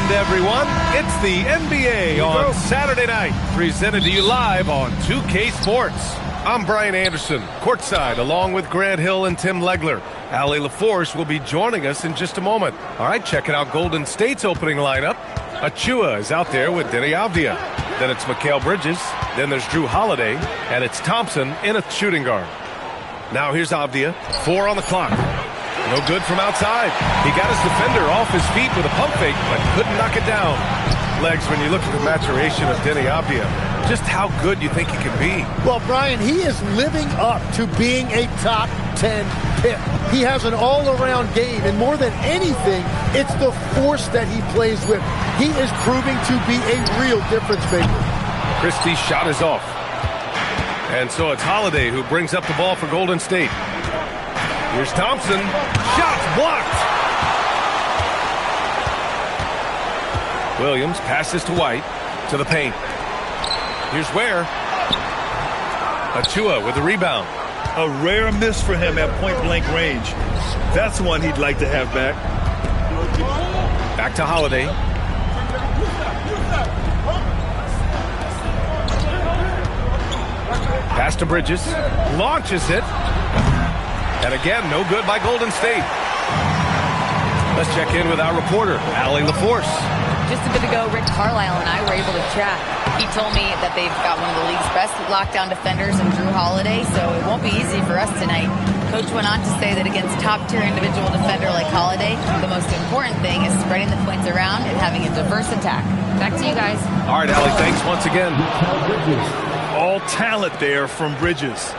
weekend, everyone. It's the NBA on Saturday night, presented to you live on 2K Sports. I'm Brian Anderson, courtside, along with Grant Hill and Tim Legler. Allie LaForce will be joining us in just a moment. All right, checking out Golden State's opening lineup. Achua is out there with Denny Avdia. Then it's Mikal Bridges. Then there's Drew Holiday. And it's Thompson in a shooting guard. Now here's Avdia. 4 on the clock. No good from outside. He got his defender off his feet with a pump fake, but couldn't knock it down. Legs, when you look at the maturation of Denny Avdia, just how good you think he can be. Well, Brian, he is living up to being a top 10 pick. He has an all-around game, and more than anything, it's the force that he plays with. He is proving to be a real difference maker. Christie's shot is off. And so it's Holiday who brings up the ball for Golden State. Here's Thompson. Shots blocked. Williams passes to White, to the paint. Here's Ware. Achua with the rebound. A rare miss for him at point-blank range. That's one he'd like to have back. Back to Holiday. Pass to Bridges. Launches it. And again, no good by Golden State. Let's check in with our reporter, Allie LaForce. Just a bit ago, Rick Carlisle and I were able to chat. He told me that they've got one of the league's best lockdown defenders in Drew Holiday, so it won't be easy for us tonight. Coach went on to say that against top-tier individual defender like Holiday, the most important thing is spreading the points around and having a diverse attack. Back to you guys. All right, Allie, thanks once again. All talent there from Bridges.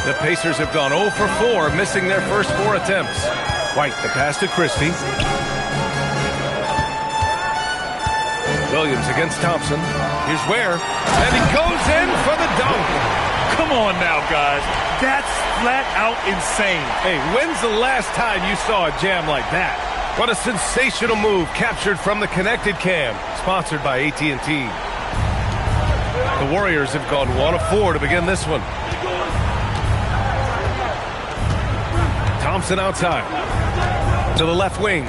The Pacers have gone 0 for 4, missing their first 4 attempts. White, the pass to Christie. Williams against Thompson. Here's Ware. And he goes in for the dunk. Come on now, guys. That's flat out insane. Hey, when's the last time you saw a jam like that? What a sensational move captured from the Connected Cam, sponsored by AT&T. The Warriors have gone 1 of 4 to begin this one. Thompson outside to the left wing.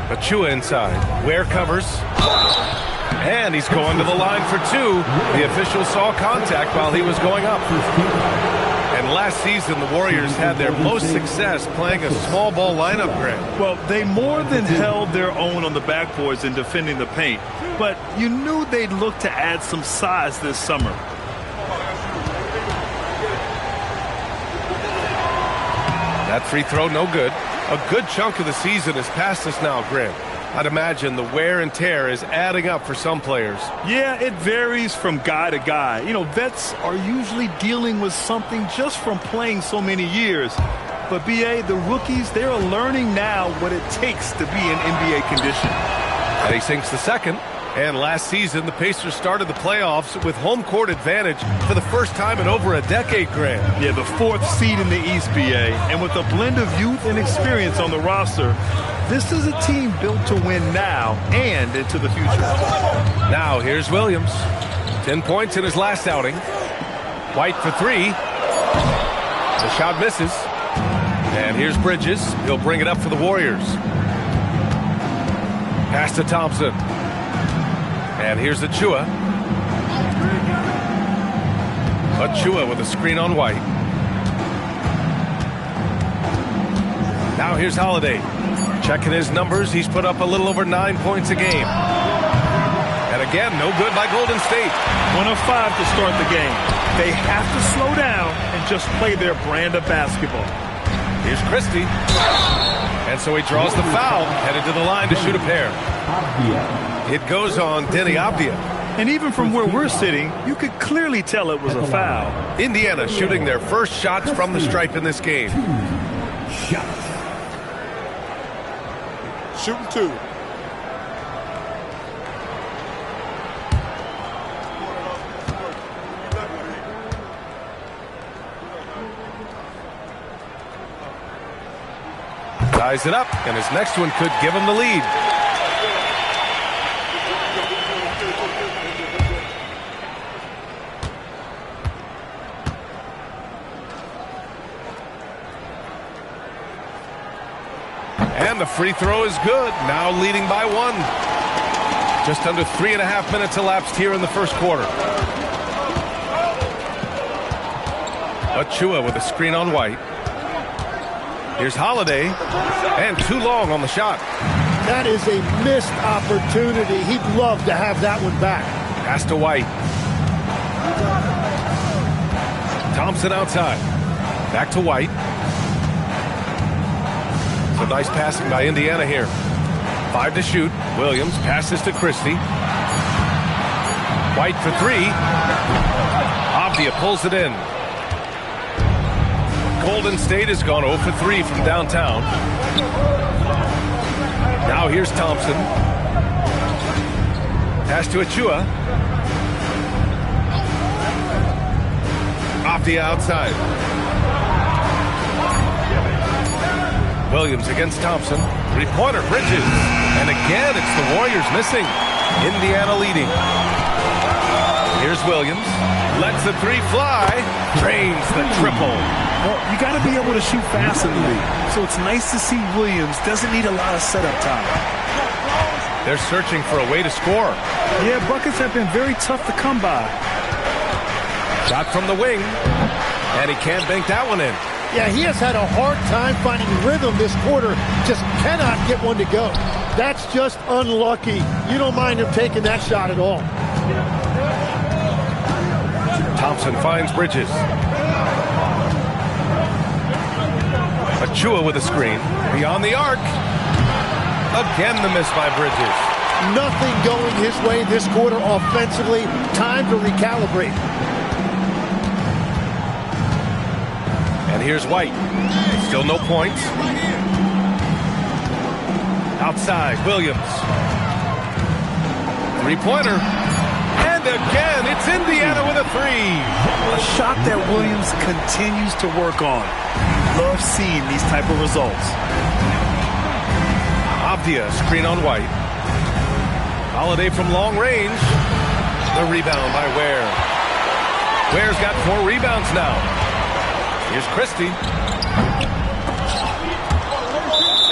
Achua inside. Ware covers. And he's going to the line for 2. The official saw contact while he was going up. And last season, the Warriors had their most success playing a small ball lineup, Grant. Well, they more than held their own on the backboards in defending the paint. But you knew they'd look to add some size this summer. That free throw, no good. A good chunk of the season is past us now, Grant. I'd imagine the wear and tear is adding up for some players. Yeah, it varies from guy to guy. You know, vets are usually dealing with something just from playing so many years. But, B.A., the rookies, they're learning now what it takes to be in NBA condition. And he sinks the second. And last season, the Pacers started the playoffs with home court advantage for the first time in over a decade, Grant. Yeah, the 4th seed in the East, BA. And with a blend of youth and experience on the roster, this is a team built to win now and into the future. Now, here's Williams. 10 points in his last outing. White for 3. The shot misses. And here's Bridges. He'll bring it up for the Warriors. Pass to Thompson. And here's Achua. Achua with a screen on White. Now here's Holiday. Checking his numbers, he's put up a little over 9 points a game. And again, no good by Golden State. 1 of 5 to start the game. They have to slow down and just play their brand of basketball. Here's Christie. And so he draws the foul, headed to the line to shoot a pair. It goes on Denny Avdia. And even from where we're sitting, you could clearly tell it was a foul. Indiana shooting their first shots from the stripe in this game. Shooting 2. Ties it up, and his next one could give him the lead. free throw is good. Now leading by 1. Just under 3.5 minutes elapsed here in the first quarter. Achua with a screen on White. Here's Holiday, and too long on the shot. That is a missed opportunity. He'd love to have that one back. Pass to White. Thompson outside. Back to White. So nice passing by Indiana here. 5 to shoot. Williams passes to Christie. White for 3. Avdia pulls it in. Golden State has gone 0 for 3 from downtown. Now here's Thompson. Pass to Achua. Avdia outside. Williams against Thompson. 3-pointer, Bridges. And again, it's the Warriors missing. Indiana leading. Here's Williams. Lets the 3 fly. Drains the triple. Well, you got to be able to shoot fast in the league. So it's nice to see Williams doesn't need a lot of setup time. They're searching for a way to score. Yeah, buckets have been very tough to come by. Shot from the wing. And he can't bank that one in. Yeah, he has had a hard time finding rhythm this quarter. Just cannot get one to go. That's just unlucky. You don't mind him taking that shot at all. Thompson finds Bridges. Achua with a screen. Beyond the arc. Again the miss by Bridges. Nothing going his way this quarter offensively. Time to recalibrate. And here's White. Still no points. Outside, Williams. 3-pointer. And again, it's Indiana with a 3. A shot that Williams continues to work on. Love seeing these type of results. Avdia, screen on White. Holiday from long range. The rebound by Ware. Ware's got 4 rebounds now. Here's Christie.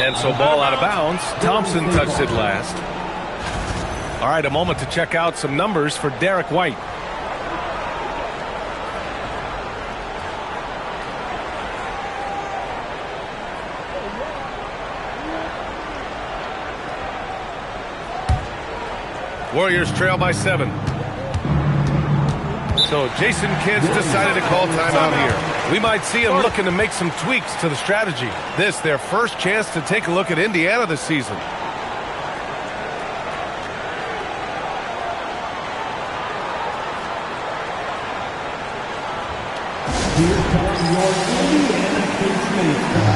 And so ball out of bounds. Thompson touched it last. All right, a moment to check out some numbers for Derek White. Warriors trail by 7. So Jason Kidd's decided to call timeout here. We might see him looking to make some tweaks to the strategy. This, their first chance to take a look at Indiana this season. Here comes your Indiana Pacers.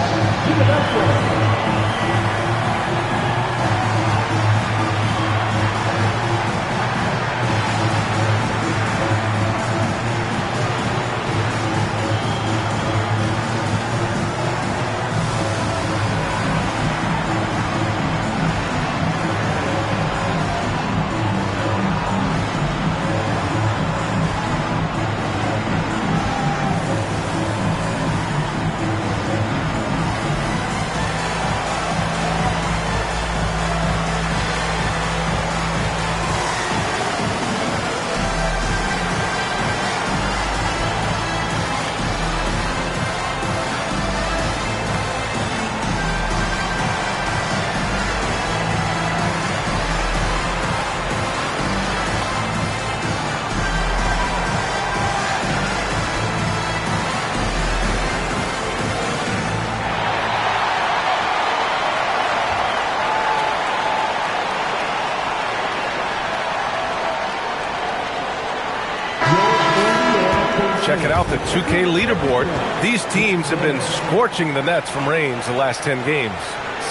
Check it out, the 2K leaderboard. These teams have been scorching the Nets from range the last 10 games.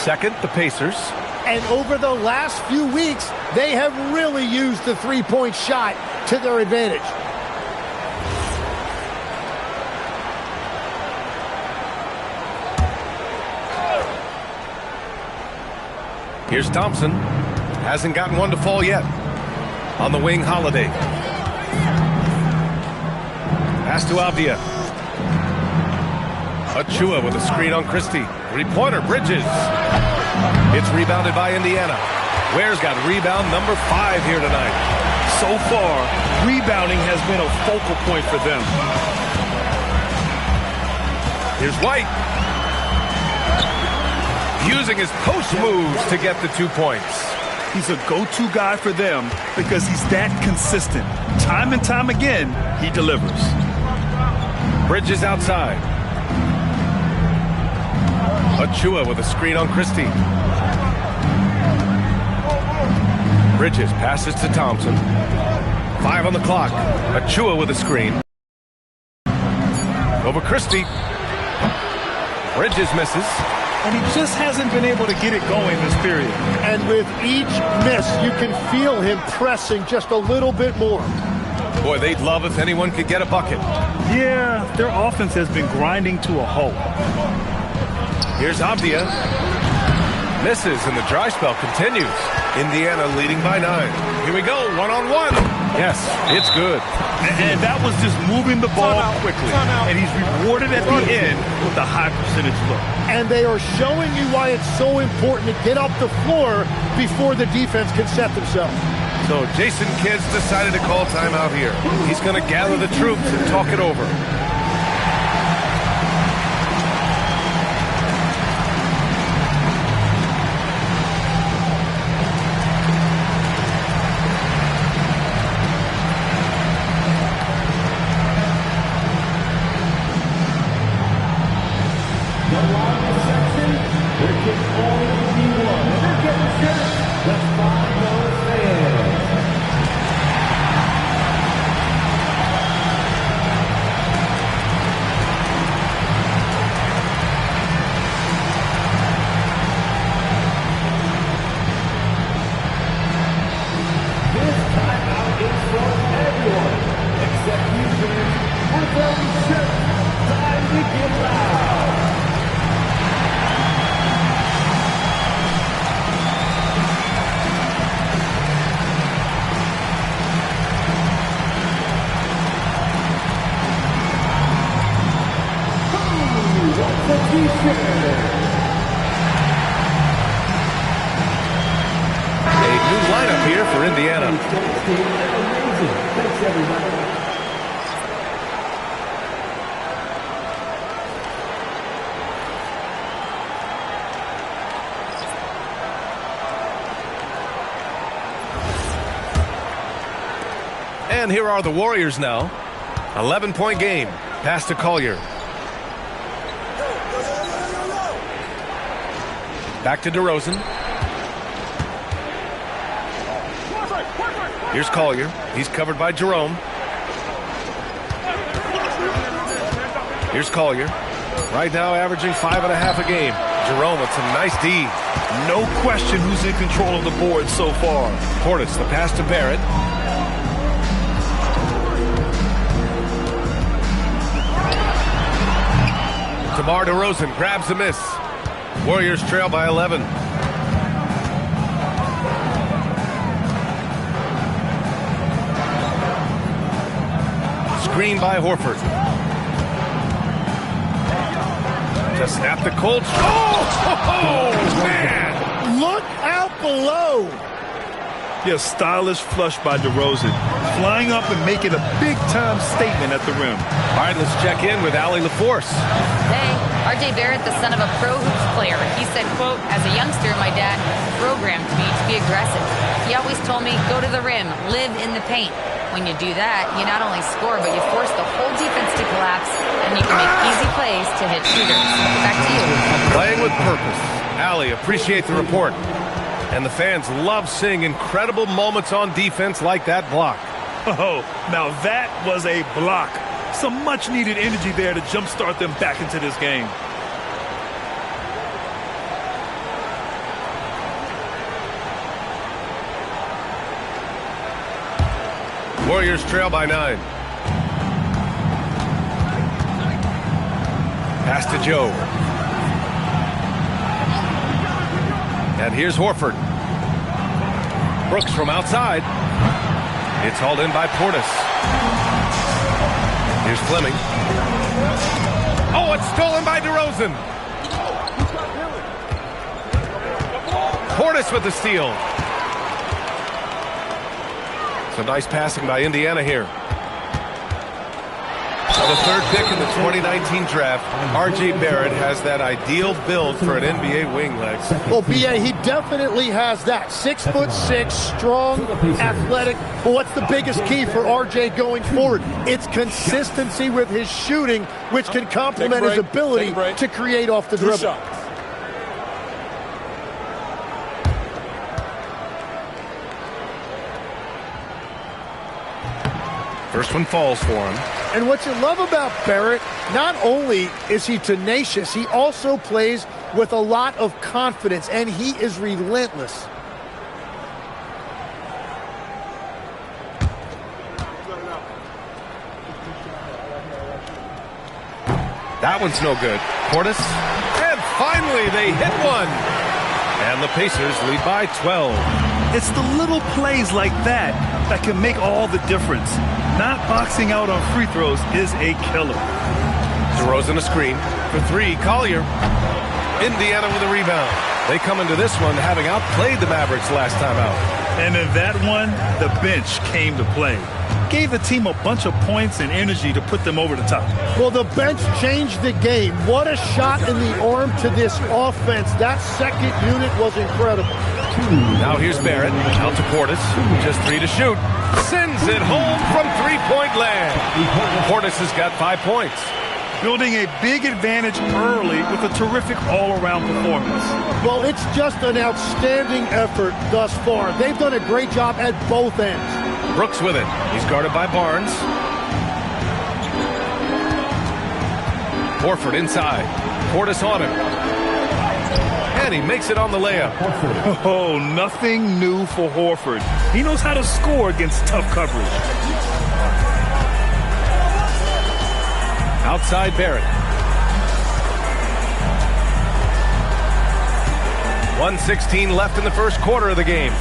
Second, the Pacers. And over the last few weeks, they have really used the three-point shot to their advantage. Here's Thompson. Hasn't gotten one to fall yet. On the wing, Holiday. Pass to Avdia. Achua with a screen on Christie. 3-pointer, Bridges. It's rebounded by Indiana. Ware's got rebound number 5 here tonight. So far, rebounding has been a focal point for them. Here's White. Using his post moves to get the 2 points. He's a go-to guy for them because he's that consistent. Time and time again, he delivers. Bridges outside. Achua with a screen on Christie. Bridges passes to Thompson. 5 on the clock. Achua with a screen. Over Christie. Bridges misses. And he just hasn't been able to get it going this period. And with each miss, you can feel him pressing just a little bit more. Boy, they'd love if anyone could get a bucket. Yeah, their offense has been grinding to a halt. Here's Abdia. Misses, and the dry spell continues. Indiana leading by 9. Here we go, one-on-one. Yes, it's good. And that was just moving the ball quickly. And he's rewarded at the end with a high percentage look. And they are showing you why it's so important to get off the floor before the defense can set themselves. So Jason Kidd's decided to call timeout here. He's going to gather the troops and talk it over. And here are the Warriors now. 11-point game. Pass to Collier. Back to DeRozan. Here's Collier. He's covered by Jerome. Here's Collier. Right now averaging 5.5 a game. Jerome with some nice D. No question who's in control of the board so far. Portis, the pass to Barrett. DeMar DeRozan grabs the miss. Warriors trail by 11. Screen by Horford. To snap the Colts. Oh, man! Look out below. Yeah, stylish flush by DeRozan. Flying up and making a big-time statement at the rim. All right, let's check in with Allie LaForce. Hey, R.J. Barrett, the son of a pro hoops player. He said, quote, as a youngster, my dad programmed me to be aggressive. He always told me, go to the rim, live in the paint. When you do that, you not only score, but you force the whole defense to collapse, and you can make easy plays to hit shooters. Back to you. Playing with purpose. Allie, appreciate the report. And the fans love seeing incredible moments on defense like that block. Oh, now that was a block. Some much-needed energy there to jumpstart them back into this game. Warriors trail by 9. Pass to Joe. And here's Horford. Brooks from outside. It's hauled in by Portis. Here's Fleming. Oh, it's stolen by DeRozan. Portis with the steal. So nice passing by Indiana here. The third pick in the 2019 draft, R.J. Barrett has that ideal build for an NBA wing, Lex. Well, B.A., he definitely has that. 6'6", strong, athletic. But what's the biggest key for R.J. going forward? It's consistency with his shooting, which can complement his ability to create off the dribble. First one falls for him. And what you love about Barrett, not only is he tenacious, he also plays with a lot of confidence, and he is relentless. That one's no good. Portis. And finally they hit one. And the Pacers lead by 12. It's the little plays like that that can make all the difference. Not boxing out on free throws is a killer. DeRozan a screen for three. Collier. Indiana with a rebound. They come into this one having outplayed the Mavericks last time out. And in that one, the bench came to play. Gave the team a bunch of points and energy to put them over the top. Well, the bench changed the game. What a shot in the arm to this offense. That second unit was incredible. Now here's Barrett. Out to Portis. Just three to shoot. Sends it home from three-point land. Portis has got 5 points. Building a big advantage early with a terrific all-around performance. Well, it's just an outstanding effort thus far. They've done a great job at both ends. Brooks with it. He's guarded by Barnes. Horford inside. Portis on him. And he makes it on the layup. Oh, nothing new for Horford. He knows how to score against tough coverage. Outside Barrett. 1:16 left in the first quarter of the game.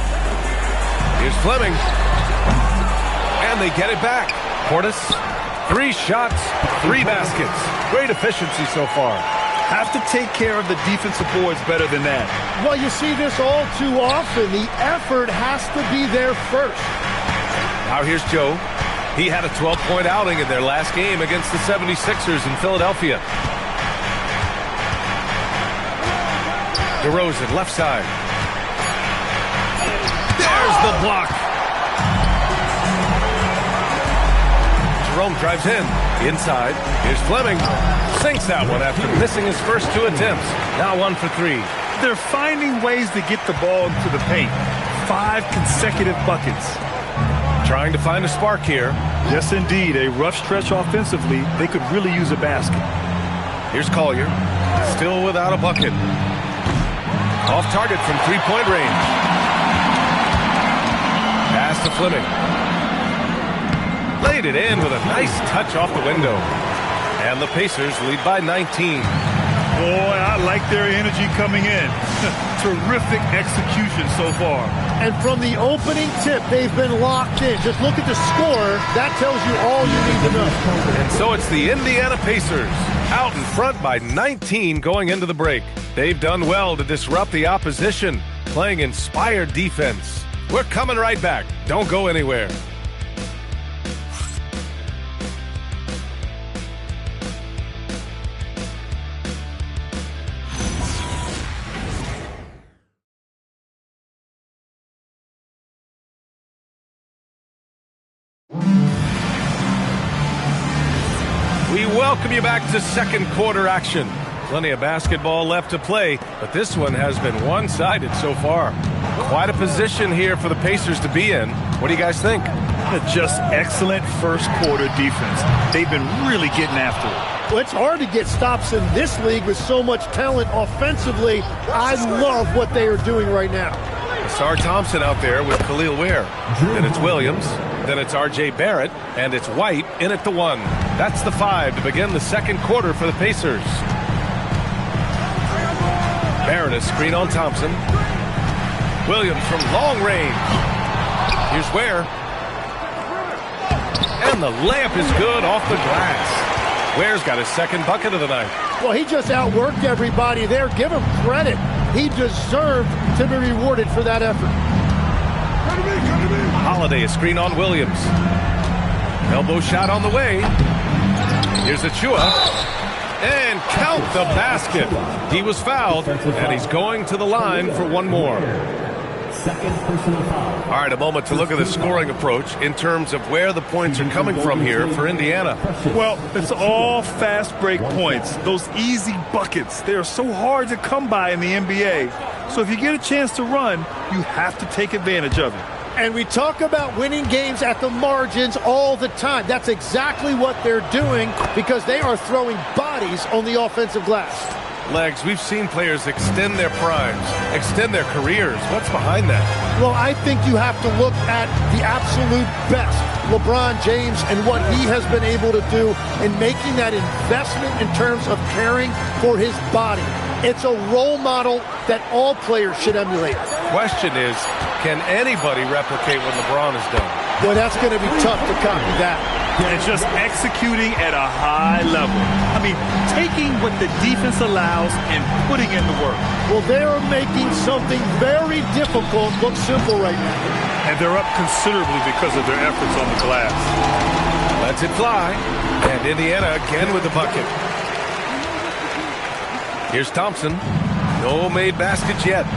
Here's Fleming. And they get it back. Portis, 3 shots, 3 baskets. Great efficiency so far. Have to take care of the defensive boards better than that. Well, you see this all too often. The effort has to be there first. Now here's Joe. He had a 12-point outing in their last game against the 76ers in Philadelphia. DeRozan, left side. There's the block. Jerome drives in. Inside. Here's Fleming. Sinks that one after missing his first 2 attempts. Now 1 for 3. They're finding ways to get the ball into the paint. 5 consecutive buckets. Trying to find a spark here. Yes, indeed. A rough stretch offensively. They could really use a basket. Here's Collier. Still without a bucket. Off target from 3-point range. Pass to Fleming. Laid it in with a nice touch off the window. And the Pacers lead by 19. Boy, I like their energy coming in. Terrific execution so far. And from the opening tip, they've been locked in. Just look at the score. That tells you all you need to know. And so it's the Indiana Pacers out in front by 19 going into the break. They've done well to disrupt the opposition, playing inspired defense. We're coming right back. Don't go anywhere. We welcome you back to second quarter action. Plenty of basketball left to play, but this one has been one-sided so far. Quite a position here for the Pacers to be in. What do you guys think? Just excellent first quarter defense. They've been really getting after it. Well, it's hard to get stops in this league with so much talent offensively. I love what they are doing right now. Sar Thompson out there with Khalil Ware. Then it's Williams. Then it's R.J. Barrett. And it's White in at the 1. That's the 5 to begin the second quarter for the Pacers. Barrett a screen on Thompson. Williams from long range. Here's Ware. And the layup is good off the glass. Ware's got his second bucket of the night. Well, he just outworked everybody there. Give him credit. He deserved to be rewarded for that effort. Holiday, a screen on Williams. Elbow shot on the way. Here's Achua. And count the basket. He was fouled, and he's going to the line for one more. Second personal foul. All right, a moment to look at the scoring approach in terms of where the points are coming from here for Indiana. Well, it's all fast break points. Those easy buckets, they are so hard to come by in the NBA. So if you get a chance to run, you have to take advantage of it. And we talk about winning games at the margins all the time. That's exactly what they're doing because they are throwing bodies on the offensive glass. Legs, we've seen players extend their primes, extend their careers. What's behind that? Well, I think you have to look at the absolute best, LeBron James, and what he has been able to do in making that investment in terms of caring for his body. It's a role model that all players should emulate. Question is, can anybody replicate what LeBron has done? Well, that's going to be tough to copy that. And just executing at a high level. I mean, taking what the defense allows and putting in the work. Well, they're making something very difficult look simple right now. And they're up considerably because of their efforts on the glass. Lets it fly. And Indiana again with the bucket. Here's Thompson. No made baskets yet.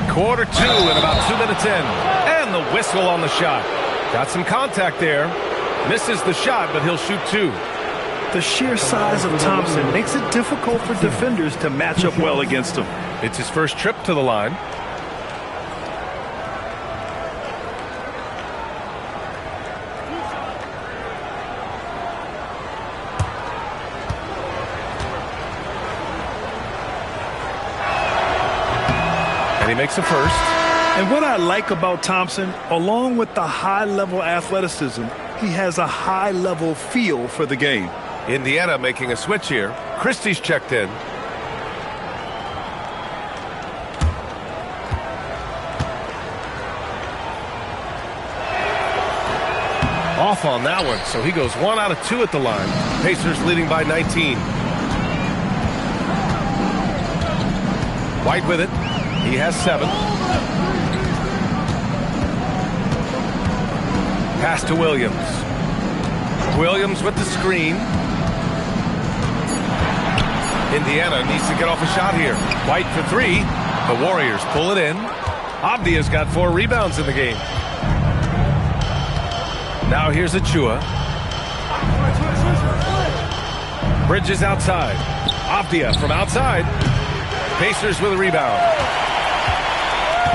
Quarter two and about 2 minutes in. And the whistle on the shot. Got some contact there. Misses the shot, but he'll shoot two. The sheer size of Thompson makes it difficult for defenders to match up well against him. It's his first trip to the line. And he makes a first. And what I like about Thompson, along with the high-level athleticism, he has a high-level feel for the game. Indiana making a switch here. Christie's checked in. Off on that one, so he goes 1 out of 2 at the line. Pacers leading by 19. White with it. He has 7. Pass to Williams. Williams with the screen. Indiana needs to get off a shot here. White for 3. The Warriors pull it in. Avdia's got 4 rebounds in the game. Now here's Achua. Bridges outside. Avdia from outside. Pacers with a rebound.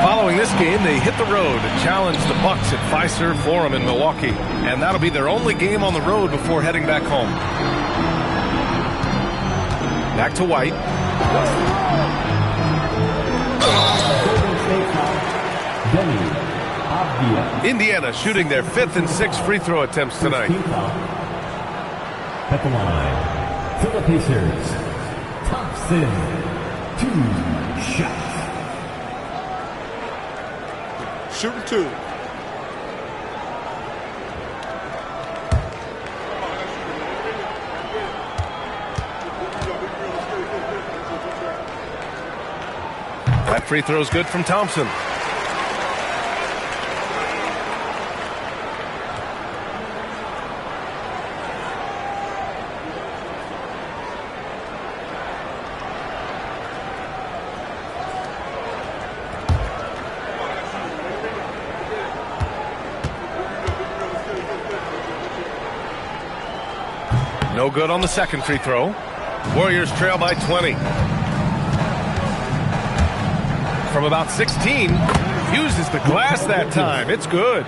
Following this game, they hit the road and challenge the Bucks at Fiserv Forum in Milwaukee. And that'll be their only game on the road before heading back home. Back to White. Indiana shooting their 5th and 6th free throw attempts tonight. At the line, for the Pacers, Thompson, 2 shots. Shooting 2. That free throw is good from Thompson. No good on the second free throw. Warriors trail by 20. From about 16, uses the glass that time. It's good.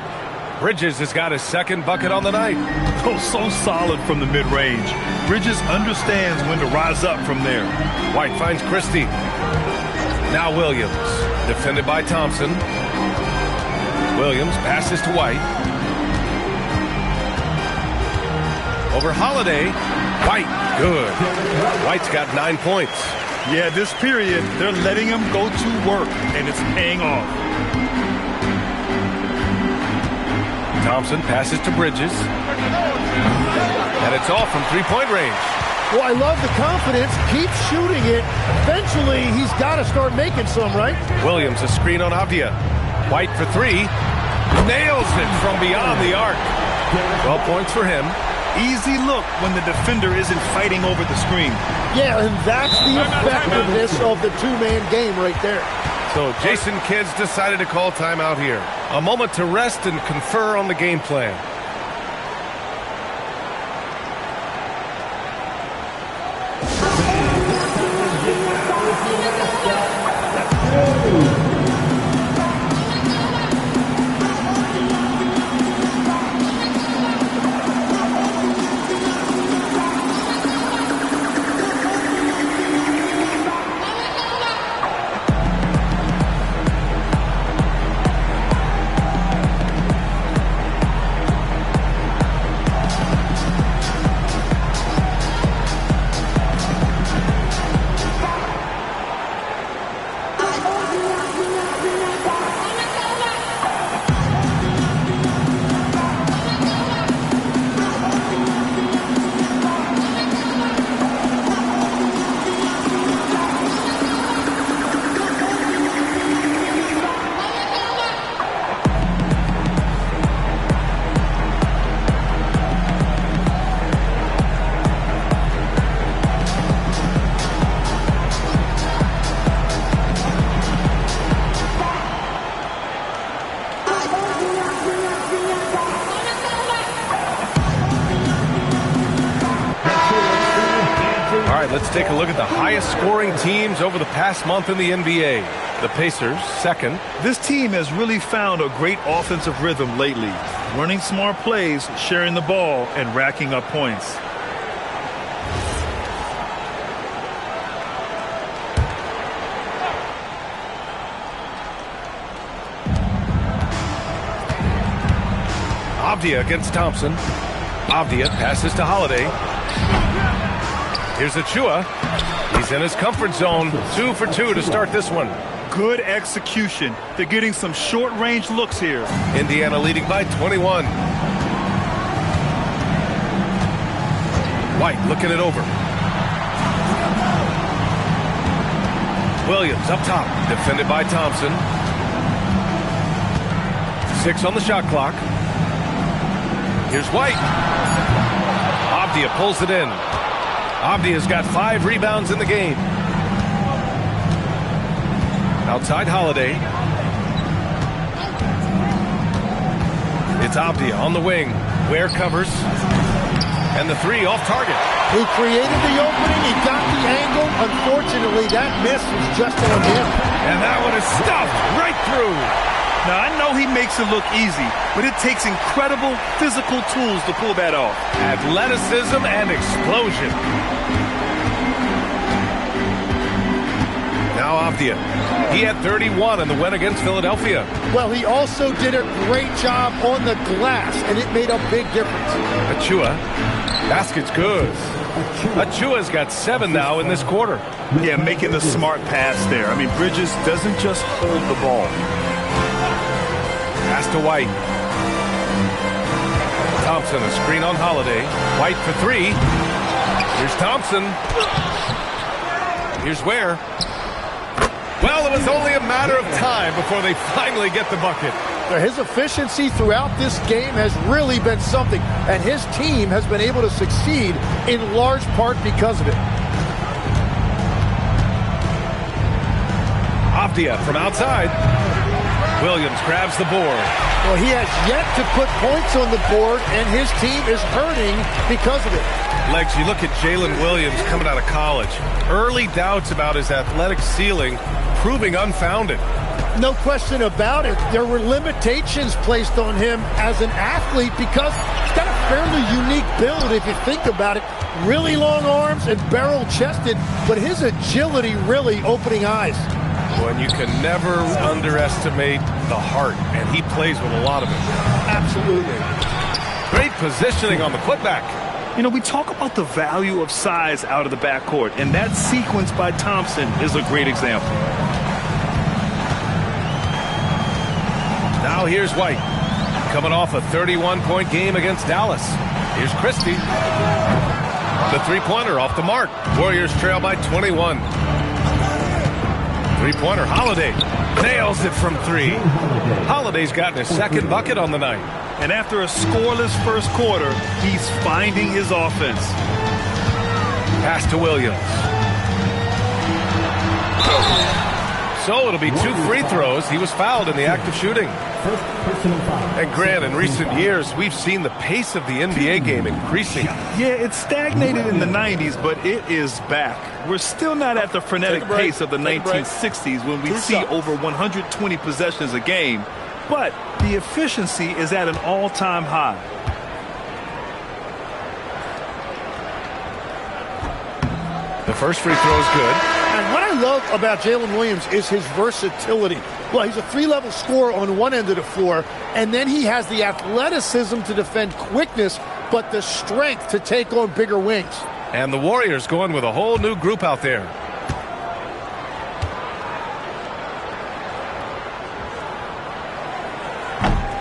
Bridges has got his 2nd bucket on the night. Oh, so solid from the mid-range. Bridges understands when to rise up from there. White finds Christie. Now Williams, defended by Thompson. Williams passes to White. Over Holiday. White, good. White's got 9 points. Yeah, this period, they're letting him go to work, and it's paying off. Thompson passes to Bridges. And it's off from 3-point range. Well, I love the confidence. Keep shooting it. Eventually, he's got to start making some, right? Williams, a screen on Avdia. White for three. Nails it from beyond the arc. 12 points for him. Easy look when the defender isn't fighting over the screen. Yeah, and that's the effectiveness of the two-man game right there. So Jason Kidd decided to call timeout here. A moment to rest and confer on the game plan. Let's take a look at the highest scoring teams over the past month in the NBA. The Pacers, second. This team has really found a great offensive rhythm lately. Running smart plays, sharing the ball, and racking up points. Avdia against Thompson. Avdia passes to Holiday. Here's Achua. He's in his comfort zone. 2 for 2 to start this one. Good execution. They're getting some short-range looks here. Indiana leading by 21. White looking it over. Williams up top. Defended by Thompson. 6 on the shot clock. Here's White. Avdia pulls it in. Avdia's got 5 rebounds in the game. Outside Holiday. It's Avdia on the wing. Ware covers. And the 3 off target. He created the opening. He got the angle. Unfortunately, that miss was just on him. And that one is stuffed right through. Now, I know he makes it look easy, but it takes incredible physical tools to pull that off. Athleticism and explosion. Now Avdia. He had 31 in the win against Philadelphia. Well, he also did a great job on the glass, and it made a big difference. Achua. Basket's good. Achua's got 7 now in this quarter. Yeah, making the smart pass there. I mean, Bridges doesn't just hold the ball. Pass to White. Thompson, a screen on Holiday. White for 3. Here's Thompson. Here's Ware. Well, it was only a matter of time before they finally get the bucket. His efficiency throughout this game has really been something, and his team has been able to succeed in large part because of it. Avdia from outside. Williams grabs the board. Well, he has yet to put points on the board, and his team is hurting because of it. Legs, you look at Jalen Williams coming out of college. Early doubts about his athletic ceiling proving unfounded. No question about it. There were limitations placed on him as an athlete because he's got a fairly unique build if you think about it. Really long arms and barrel-chested, but his agility really opening eyes. Well, you can never underestimate the heart, and he plays with a lot of it. Absolutely. Great positioning on the putback. You know, we talk about the value of size out of the backcourt, and that sequence by Thompson is a great example. Now here's White, coming off a 31-point game against Dallas. Here's Christie. The three-pointer off the mark. Warriors trail by 21. Three-pointer, Holiday. Nails it from three. Holiday's gotten his second bucket on the night. And after a scoreless first quarter, he's finding his offense. Pass to Williams. So it'll be 2 free throws. He was fouled in the act of shooting. First personal foul. And Grant, in recent years, we've seen the pace of the NBA game increasing. Yeah, it stagnated in the 90s, but it is back. We're still not at the frenetic pace of the 1960s when we see over 120 possessions a game, but the efficiency is at an all-time high. The first free throw is good. And what I love about Jalen Williams is his versatility. Well, he's a 3-level scorer on one end of the floor, and then he has the athleticism to defend quickness, but the strength to take on bigger wings. And the Warriors going with a whole new group out there.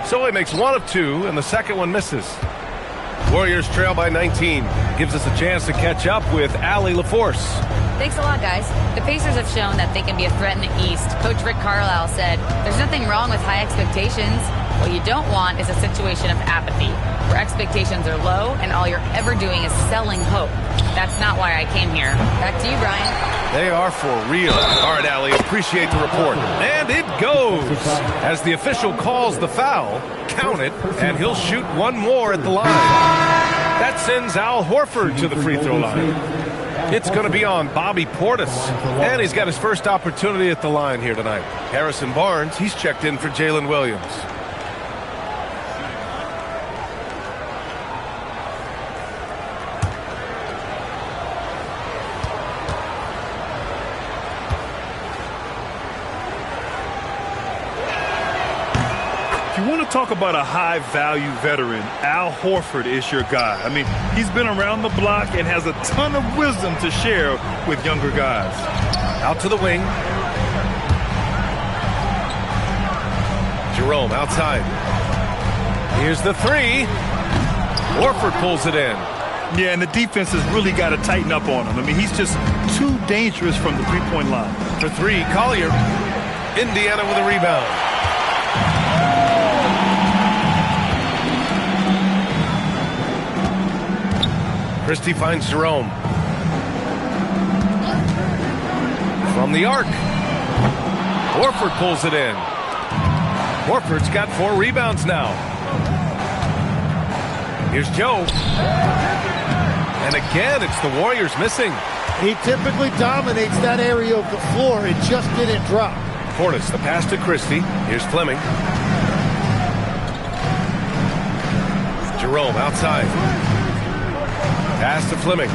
So he makes 1 of 2, and the second one misses. Warriors trail by 19. Gives us a chance to catch up with Allie LaForce. Thanks a lot, guys. The Pacers have shown that they can be a threat in the East. Coach Rick Carlisle said, there's nothing wrong with high expectations. What you don't want is a situation of apathy, where expectations are low and all you're ever doing is selling hope. That's not why I came here. Back to you, Brian. They are for real. All right, Allie, appreciate the report. And it goes. As the official calls the foul, count it, and he'll shoot one more at the line. That sends Al Horford to the free throw line. It's going to be on Bobby Portis. And he's got his first opportunity at the line here tonight. Harrison Barnes, he's checked in for Jalen Williams. You want to talk about a high-value veteran, Al Horford is your guy. I mean, he's been around the block and has a ton of wisdom to share with younger guys. Out to the wing. Jerome outside. Here's the three. Horford pulls it in. Yeah, and the defense has really got to tighten up on him. I mean, he's just too dangerous from the three-point line. For three, Collier. Indiana with a rebound. Christie finds Jerome. From the arc. Horford pulls it in. Horford's got 4 rebounds now. Here's Joe. And again, it's the Warriors missing. He typically dominates that area of the floor. It just didn't drop. Portis, the pass to Christie. Here's Fleming. Jerome outside. Pass to Fleming.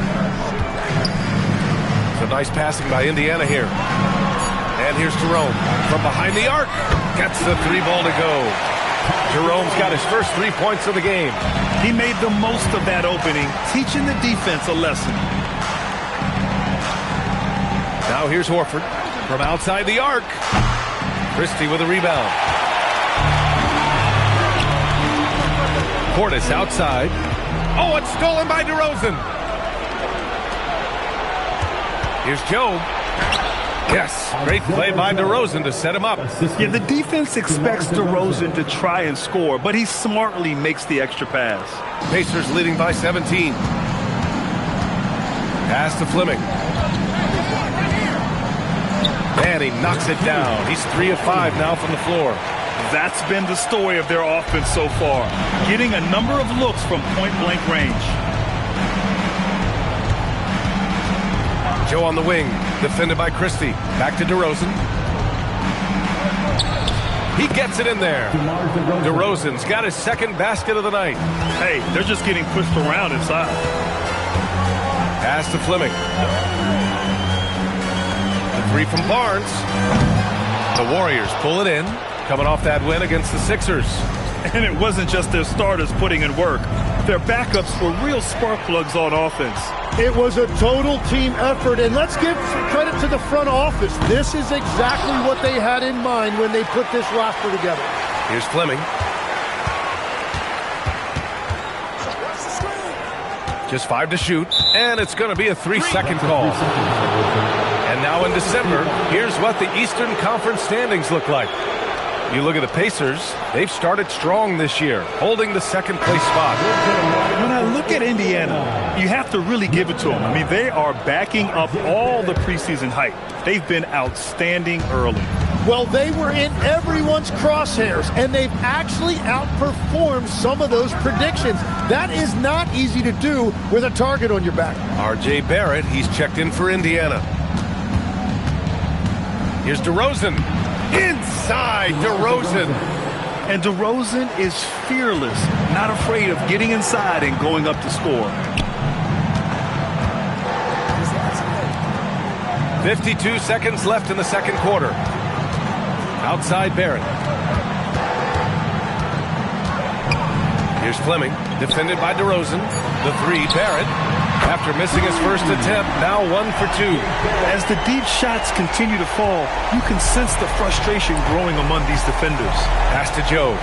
Some nice passing by Indiana here. And here's Jerome from behind the arc. Gets the 3 ball to go. Jerome's got his first 3 points of the game. He made the most of that opening, teaching the defense a lesson. Now here's Horford from outside the arc. Christie with a rebound. Portis outside. Oh, it's stolen by DeRozan. Here's Joe. Yes, great play by DeRozan to set him up. Yeah, the defense expects DeRozan to try and score, but he smartly makes the extra pass. Pacers leading by 17. Pass to Fleming. And he knocks it down. He's 3 of 5 now from the floor. That's been the story of their offense so far, getting a number of looks from point-blank range. Joe on the wing, defended by Christie. Back to DeRozan. He gets it in there. DeRozan's got his second basket of the night. Hey, they're just getting pushed around inside. Pass to Fleming. A 3 from Barnes. The Warriors pull it in, coming off that win against the Sixers. And it wasn't just their starters putting in work. Their backups were real spark plugs on offense. It was a total team effort, and let's give credit to the front office. This is exactly what they had in mind when they put this roster together. Here's Fleming. Just 5 to shoot, and it's going to be a 3-second call. And now in December, here's what the Eastern Conference standings look like. You look at the Pacers, they've started strong this year, holding the second place spot. When I look at Indiana, you have to really give it to them. I mean, they are backing up all the preseason hype. They've been outstanding early. Well, they were in everyone's crosshairs, and they've actually outperformed some of those predictions. That is not easy to do with a target on your back. R.J. Barrett, he's checked in for Indiana. Here's DeRozan. Inside DeRozan. And DeRozan is fearless, not afraid of getting inside and going up to score. 52 seconds left in the second quarter. Outside Barrett. Here's Fleming, defended by DeRozan. The 3, Barrett. After missing his first attempt, now 1 for 2. As the deep shots continue to fall, you can sense the frustration growing among these defenders. Pass to Joe.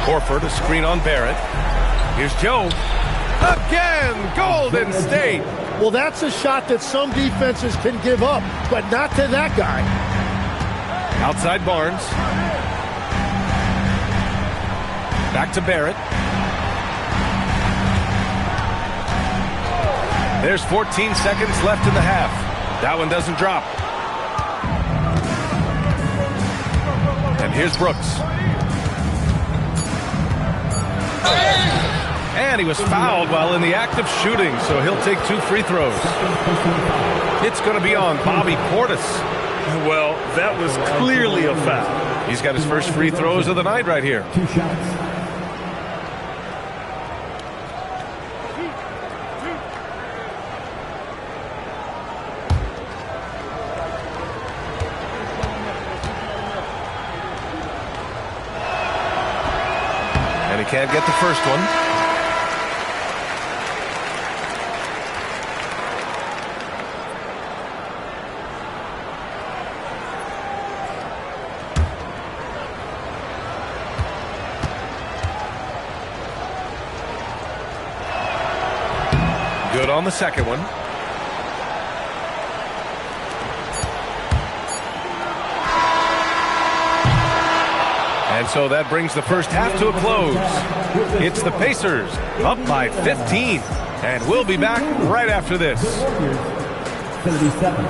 Horford, a screen on Barrett. Here's Joe. Again, Golden State. Well, that's a shot that some defenses can give up, but not to that guy. Outside Barnes. Back to Barrett. There's 14 seconds left in the half. That one doesn't drop. And here's Brooks. And he was fouled while in the act of shooting, so he'll take 2 free throws. It's going to be on Bobby Portis. Well, that was clearly a foul. He's got his first free throws of the night right here. 2 shots. And he can't get the first one. Good on the second one. And so that brings the first half to a close. It's the Pacers up by 15. And we'll be back right after this. 37.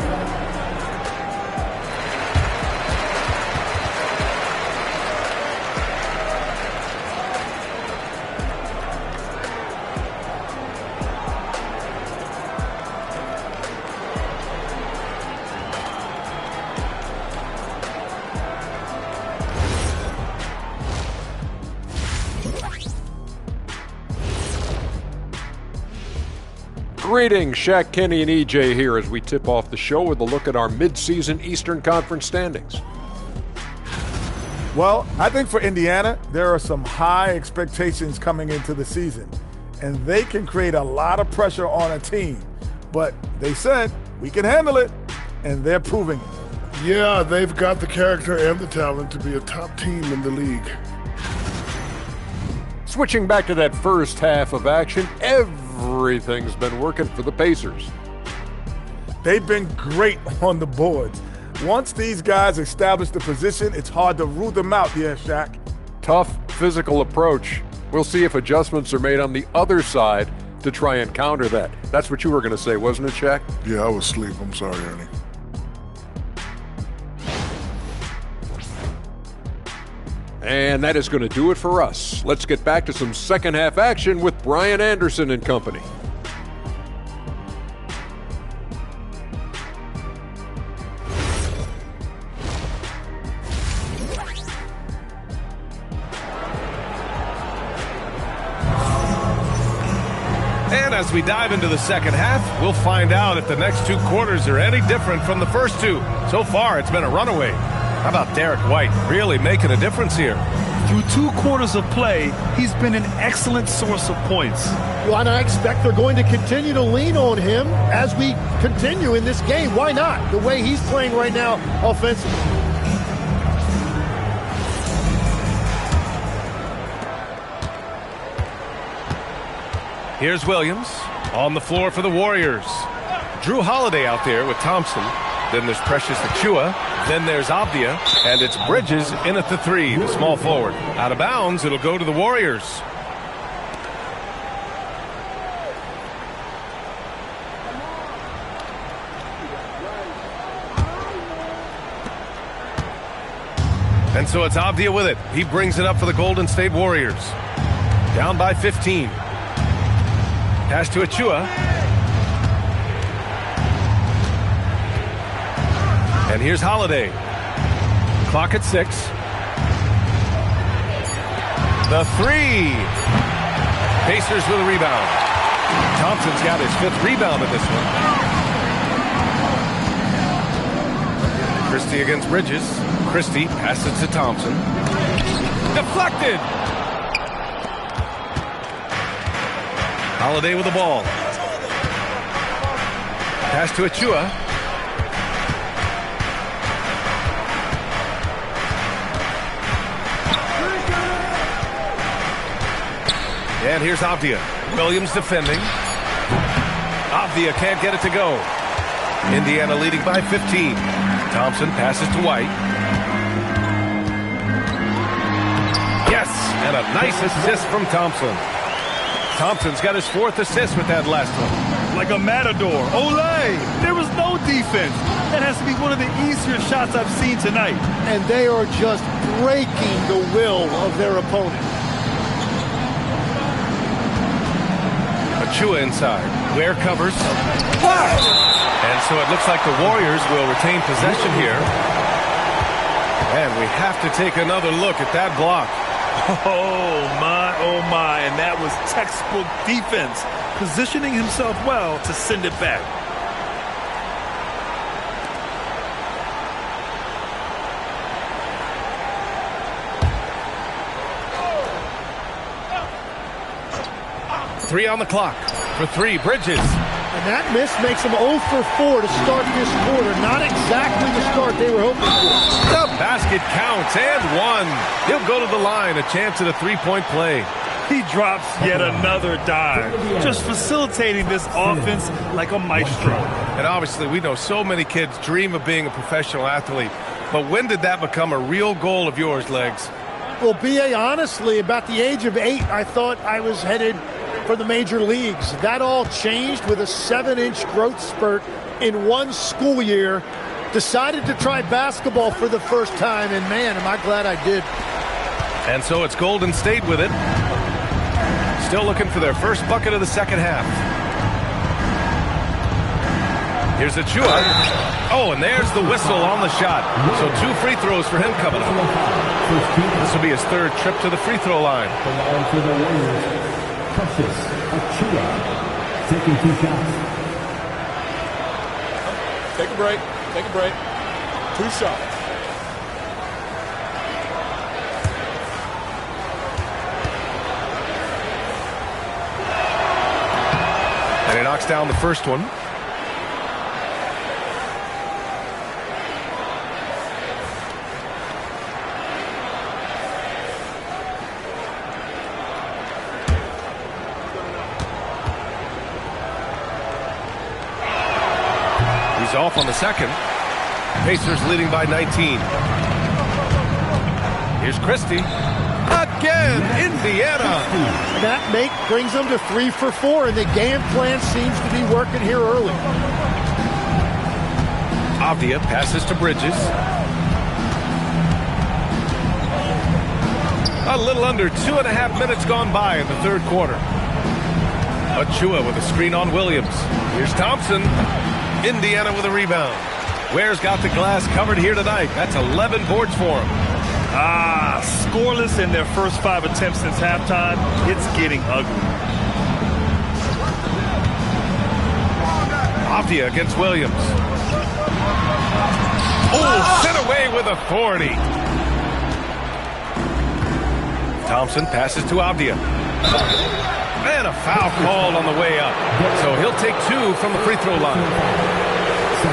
Greetings, Shaq, Kenny, and EJ here as we tip off the show with a look at our midseason Eastern Conference standings. Well, I think for Indiana, there are some high expectations coming into the season, and they can create a lot of pressure on a team. But they said, we can handle it, and they're proving it. Yeah, they've got the character and the talent to be a top team in the league. Switching back to that first half of action, everything's been working for the Pacers. They've been great on the boards. Once these guys establish the position, it's hard to root them out, yeah, Shaq. Tough physical approach. We'll see if adjustments are made on the other side to try and counter that. That's what you were going to say, wasn't it, Shaq? Yeah, I was asleep. I'm sorry, Ernie. And that is going to do it for us. Let's get back to some second half action with Brian Anderson and company. And as we dive into the second half, we'll find out if the next 2 quarters are any different from the first 2. So far, it's been a runaway. How about Derek White really making a difference here? Through 2 quarters of play, he's been an excellent source of points. Well, and I expect they're going to continue to lean on him as we continue in this game. Why not? The way he's playing right now offensively. Here's Williams on the floor for the Warriors. Drew Holiday out there with Thompson. Then there's Precious Achua. Then there's Avdia. And it's Bridges in at the 3, the small forward. Out of bounds, it'll go to the Warriors. And so it's Avdia with it. He brings it up for the Golden State Warriors. Down by 15. Pass to Achua. And here's Holiday. Clock at 6. The 3. Pacers with a rebound. Thompson's got his 5th rebound in this one. Christie against Bridges. Christie passes to Thompson. Deflected. Holiday with the ball. Pass to Achua. And here's Avdia. Williams defending. Avdia can't get it to go. Indiana leading by 15. Thompson passes to White. Yes, and a nice assist from Thompson. Thompson's got his 4th assist with that last one. Like a matador. Olay! There was no defense. That has to be one of the easier shots I've seen tonight. And they are just breaking the will of their opponent. Achua inside. Ware covers. And so it looks like the Warriors will retain possession here. And we have to take another look at that block. Oh my, and that was textbook defense, positioning himself well to send it back. Three on the clock. For 3, Bridges. And that miss makes them 0 for 4 to start this quarter. Not exactly the start they were hoping for. The basket counts and 1. He'll go to the line, a chance at a 3-point play. He drops yet another dive, just facilitating this offense like a maestro. And obviously we know so many kids dream of being a professional athlete. But when did that become a real goal of yours, Legs? Well, B.A., honestly, about the age of 8, I thought I was headed for the major leagues. That all changed with a 7-inch growth spurt in one school year. Decided to try basketball for the first time, and man, am I glad I did. And so it's Golden State with it. Still looking for their first bucket of the second half. Here's Achua. Oh, and there's the whistle on the shot. So 2 free throws for him coming up. This will be his 3rd trip to the free throw line. Precious Achua taking 2 shots. Take a break. Take a break. 2 shots. And he knocks down the first one. Off on the second. Pacers leading by 19. Here's Christie. Again, Indiana. That make brings them to 3 for 4, and the game plan seems to be working here early. Avdia passes to Bridges. A little under 2.5 minutes gone by in the 3rd quarter. Achua with a screen on Williams. Here's Thompson. Indiana with a rebound. Ware's got the glass covered here tonight. That's 11 boards for him. Scoreless in their first 5 attempts since halftime. It's getting ugly. Avdia against Williams. Oh, sent away with authority. Thompson passes to Avdia. And a foul called on the way up. So he'll take 2 from the free throw line.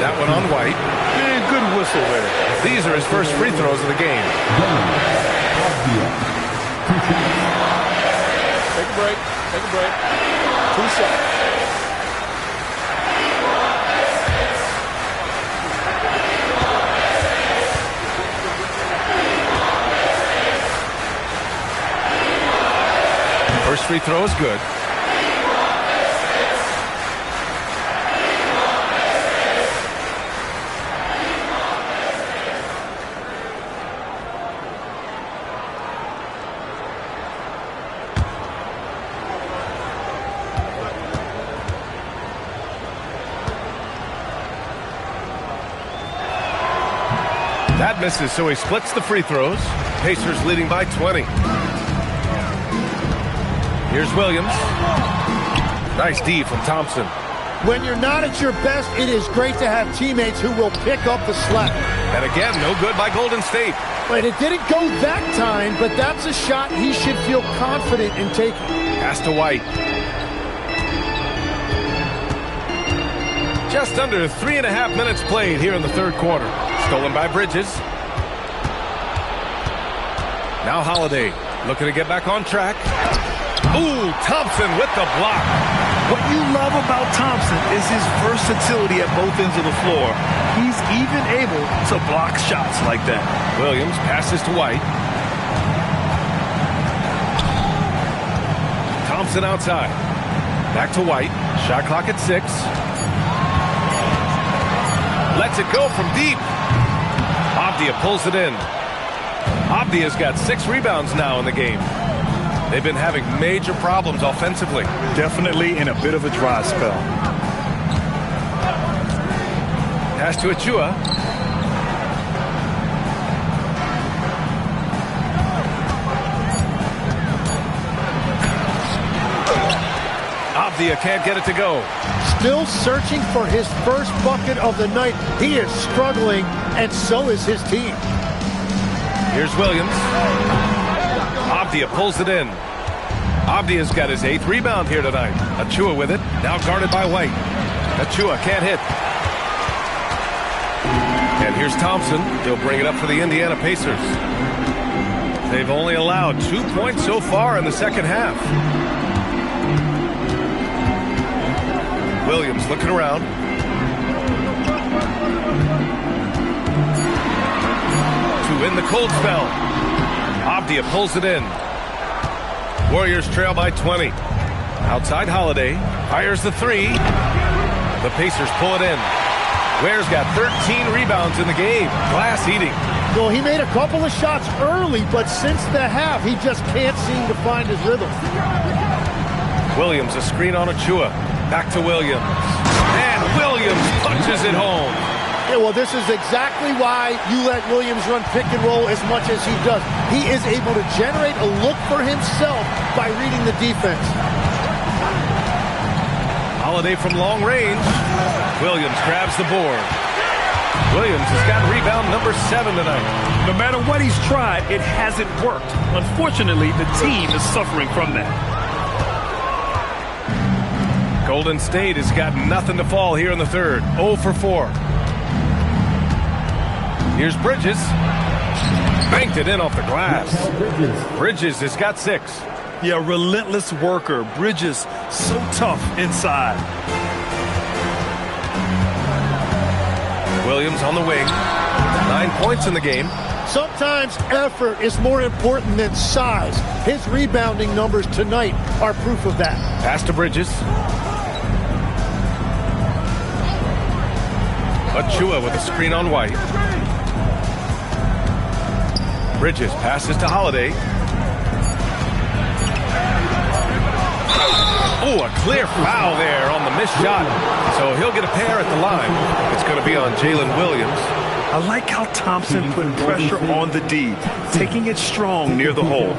That one on White. And good whistle there. These are his first free throws of the game. Take a break. Take a break. 2 shots. First free throw is good. That misses, so he splits the free throws. Pacers leading by 20. Here's Williams. Nice D from Thompson. When you're not at your best, it is great to have teammates who will pick up the slack. And again, no good by Golden State. But it didn't go that time, but that's a shot he should feel confident in taking. Pass to White. Just under 3.5 minutes played here in the third quarter. Stolen by Bridges. Now Holiday looking to get back on track. Ooh, Thompson with the block. What you love about Thompson is his versatility at both ends of the floor. He's even able to block shots like that. Williams passes to White. Thompson outside. Back to White. Shot clock at 6. Lets it go from deep. Avdia pulls it in. Avdia's got 6 rebounds now in the game. They've been having major problems offensively. Definitely in a bit of a dry spell. Pass to Achua. Avdia can't get it to go. Still searching for his first bucket of the night. He is struggling, and so is his team. Here's Williams. Avdia pulls it in. Avdia's got his 8th rebound here tonight. Achua with it. Now guarded by White. Achua can't hit. And here's Thompson. He'll bring it up for the Indiana Pacers. They've only allowed 2 points so far in the second half. Williams looking around. To win the cold spell. Avdia pulls it in. Warriors trail by 20. Outside Holiday. Fires the 3. The Pacers pull it in. Ware's got 13 rebounds in the game. Glass eating. Well, he made a couple of shots early, but since the half, he just can't seem to find his rhythm. Williams, a screen on Achua. Back to Williams. And Williams punches it home. Yeah, well, this is exactly why you let Williams run pick and roll as much as he does. He is able to generate a look for himself by reading the defense. Holiday from long range. Williams grabs the board. Williams has got rebound number 7 tonight. No matter what he's tried, it hasn't worked. Unfortunately, the team is suffering from that. Golden State has got nothing to fall here in the third. 0 for 4. Here's Bridges. Banked it in off the glass. Bridges has got 6. Yeah, relentless worker. Bridges, so tough inside. Williams on the wing. 9 points in the game. Sometimes effort is more important than size. His rebounding numbers tonight are proof of that. Pass to Bridges. Achua with a screen on White. Bridges passes to Holiday. Oh, a clear foul there on the missed shot. So he'll get a pair at the line. It's going to be on Jalen Williams. I like how Thompson put pressure on the D, taking it strong near the hole.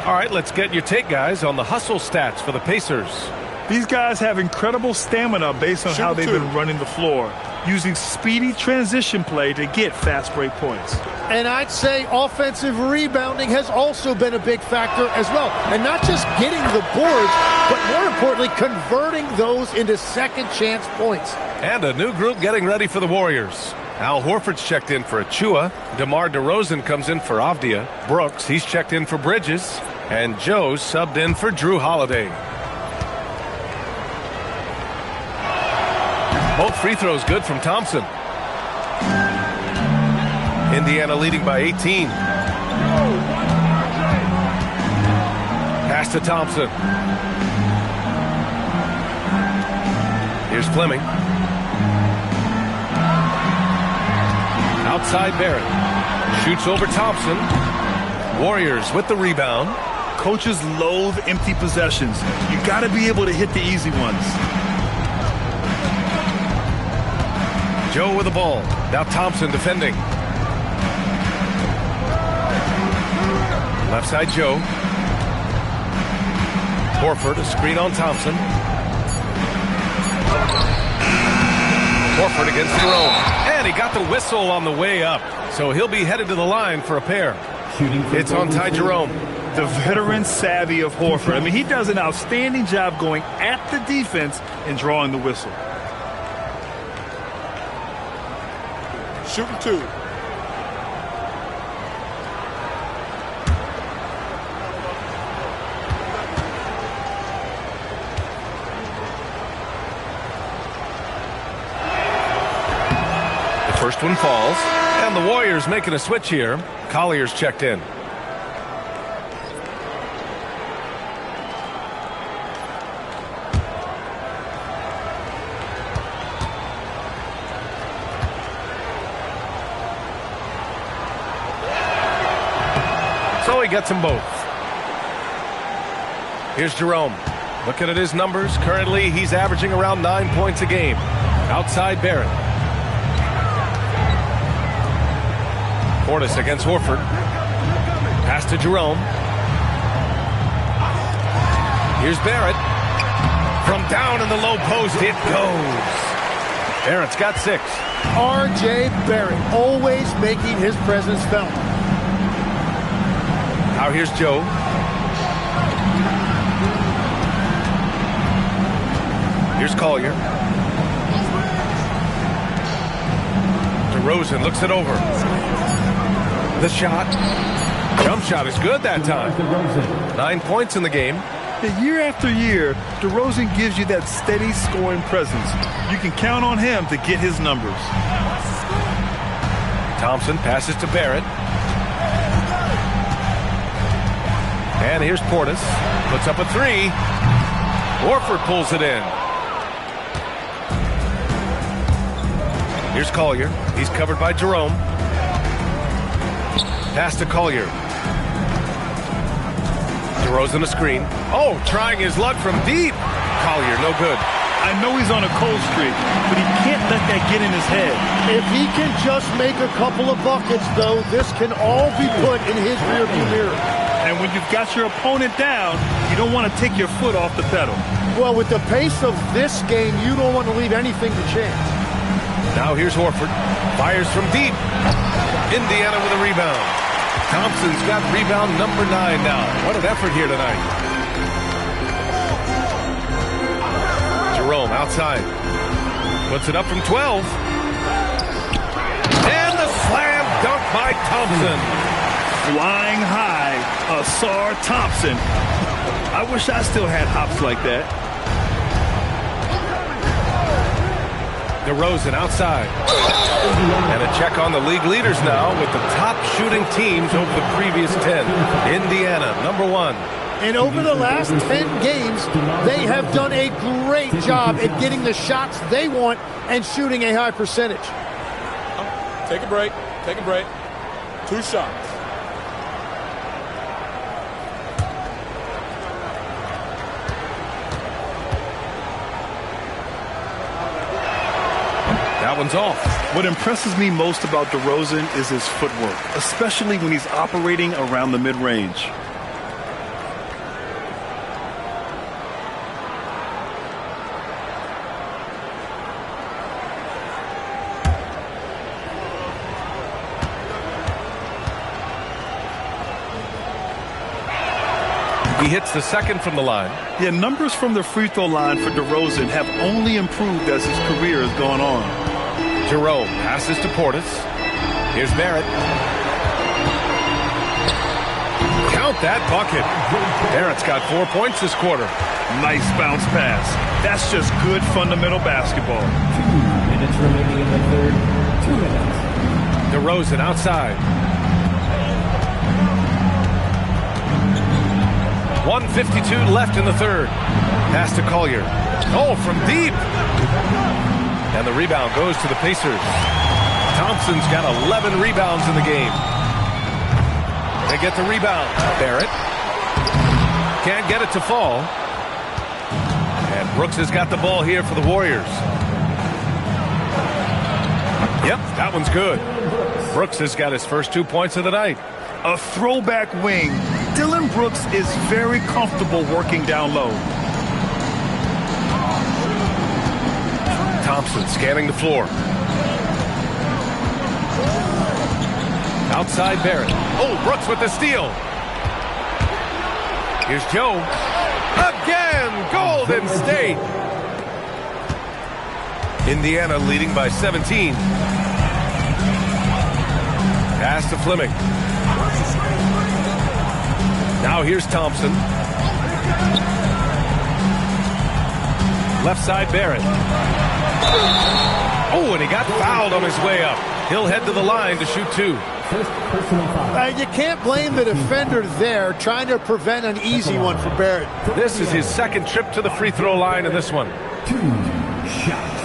All right, let's get your take, guys, on the hustle stats for the Pacers. These guys have incredible stamina based on how they've been running the floor, using speedy transition play to get fast break points. And I'd say offensive rebounding has also been a big factor as well. And not just getting the boards, but more importantly, converting those into second chance points. And a new group getting ready for the Warriors. Al Horford's checked in for Achua. DeMar DeRozan comes in for Avdia. Brooks, he's checked in for Bridges. And Joe's subbed in for Drew Holiday. Both free throws good from Thompson. Indiana leading by 18. Pass to Thompson. Here's Fleming. Outside Barrett. Shoots over Thompson. Warriors with the rebound. Coaches loathe empty possessions. You got to be able to hit the easy ones. Joe with the ball. Now Thompson defending. Left side Joe. Horford, a screen on Thompson. Horford against Jerome. And he got the whistle on the way up. So he'll be headed to the line for a pair. It's on Ty Jerome. The veteran savvy of Horford. I mean, he does an outstanding job going at the defense and drawing the whistle. Shooting 2. The first one falls. And the Warriors making a switch here. Collier's checked in. So he gets them both. Here's Jerome. Looking at his numbers. Currently, he's averaging around 9 points a game. Outside Barrett. Portis against Horford. Pass to Jerome. Here's Barrett. From down in the low post, it goes. Barrett's got 6. R.J. Barrett, always making his presence felt. Now here's Joe. Here's Collier. DeRozan looks it over. The shot. Jump shot is good that time. 9 points in the game. Year after year, DeRozan gives you that steady scoring presence. You can count on him to get his numbers. Thompson passes to Barrett. And here's Portis. Puts up a 3. Horford pulls it in. Here's Collier. He's covered by Jerome. Pass to Collier. DeRozan a screen. Oh, trying his luck from deep. Collier, no good. I know he's on a cold streak, but he can't let that get in his head. If he can just make a couple of buckets, though, this can all be put in his rearview mirror. And when you've got your opponent down, you don't want to take your foot off the pedal. Well, with the pace of this game, you don't want to leave anything to chance. Now here's Horford. Fires from deep. Indiana with a rebound. Thompson's got rebound number 9 now. What an effort here tonight. Jerome outside. Puts it up from 12. And the slam dunk by Thompson. Flying high, Asar Thompson. I wish I still had hops like that. DeRozan outside. And a check on the league leaders now with the top shooting teams over the previous 10. Indiana, number 1. And over the last 10 games, they have done a great job at getting the shots they want and shooting a high percentage. Take a break. Take a break. 2 shots. That one's off. What impresses me most about DeRozan is his footwork, especially when he's operating around the mid-range. He hits the second from the line. Yeah, numbers from the free throw line for DeRozan have only improved as his career has gone on. Jerome passes to Portis. Here's Barrett. Count that bucket. Barrett's got 4 points this quarter. Nice bounce pass. That's just good fundamental basketball. 2 minutes remaining in the third. 2 minutes. DeRozan outside. 1:52 left in the third. Pass to Collier. Oh, from deep. And the rebound goes to the Pacers. Thompson's got 11 rebounds in the game. They get the rebound. Barrett can't get it to fall. And Brooks has got the ball here for the Warriors. Yep, that one's good. Brooks has got his first 2 points of the night. A throwback wing. Dillon Brooks is very comfortable working down low. Thompson scanning the floor. Outside Barrett. Oh, Brooks with the steal. Here's Joe. Again, Golden State. Indiana leading by 17. Pass to Fleming. Now here's Thompson. Left side Barrett. Oh, and he got fouled on his way up. He'll head to the line to shoot 2. You can't blame the defender there trying to prevent an easy one for Barrett. This is his second trip to the free throw line in this one. 2 shots.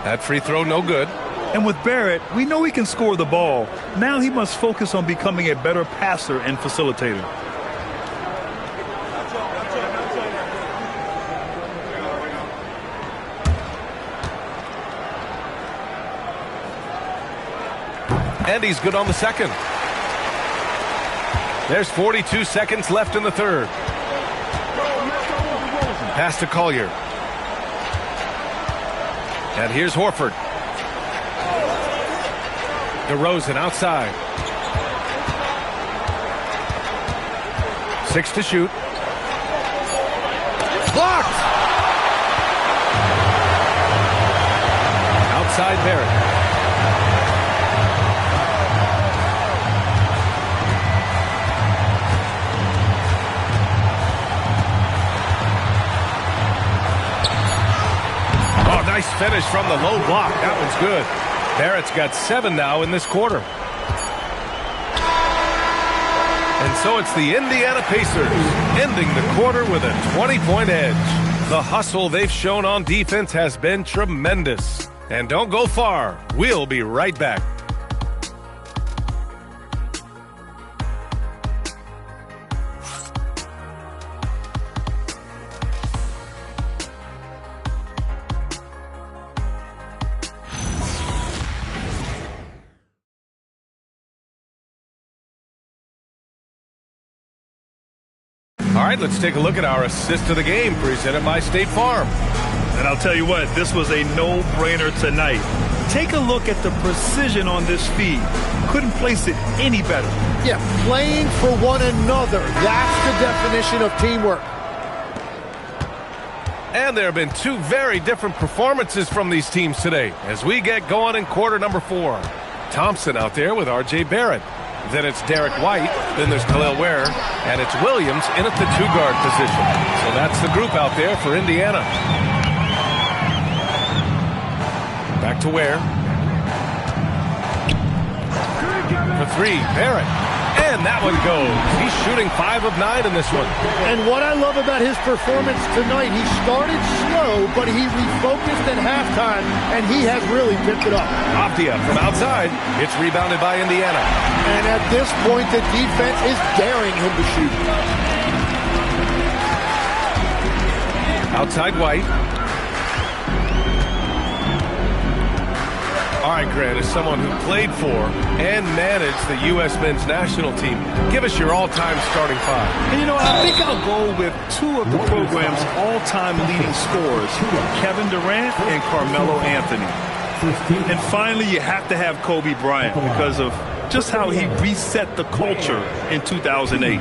That free throw no good. And with Barrett, we know he can score the ball. Now he must focus on becoming a better passer and facilitator. And he's good on the second. There's 42 seconds left in the third. Pass to Collier. And here's Horford. DeRozan outside. 6 to shoot. Blocked! Outside Barrett. Oh, nice finish from the low block. That one's good. Barrett's got 7 now in this quarter. And so it's the Indiana Pacers ending the quarter with a 20-point edge. The hustle they've shown on defense has been tremendous. And don't go far. We'll be right back. All right, let's take a look at our assist of the game presented by State Farm. And I'll tell you what, this was a no-brainer tonight. Take a look at the precision on this feed. Couldn't place it any better. Yeah, playing for one another. That's the definition of teamwork. And there have been 2 very different performances from these teams today as we get going in quarter number 4. Thompson out there with R.J. Barrett. Then it's Derek White, then there's Khalil Ware, and it's Williams in at the 2-guard position. So that's the group out there for Indiana. Back to Ware. For 3, Barrett. And that one goes. He's shooting 5 of 9 in this one. And what I love about his performance tonight, he started slow, but he refocused at halftime, and he has really picked it up. Aptia from outside. It's rebounded by Indiana. And at this point, the defense is daring him to shoot. Outside White. All right, Grant, as someone who played for and managed the U.S. men's national team, give us your all-time starting 5. And, you know, I think I'll go with 2 of the program's all-time leading scorers, Kevin Durant and Carmelo Anthony. And finally, you have to have Kobe Bryant because of just how he reset the culture in 2008.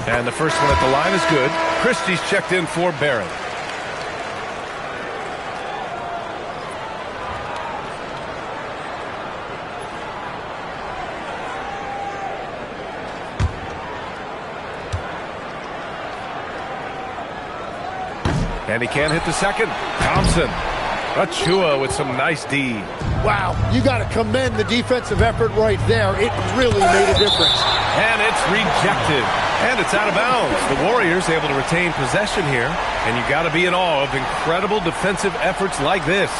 And the first one at the line is good. Christie's checked in for Barron. And he can't hit the second. Thompson. Achua with some nice D. Wow, you got to commend the defensive effort right there. It really made a difference. And it's rejected. And it's out of bounds. The Warriors able to retain possession here. And you got to be in awe of incredible defensive efforts like this.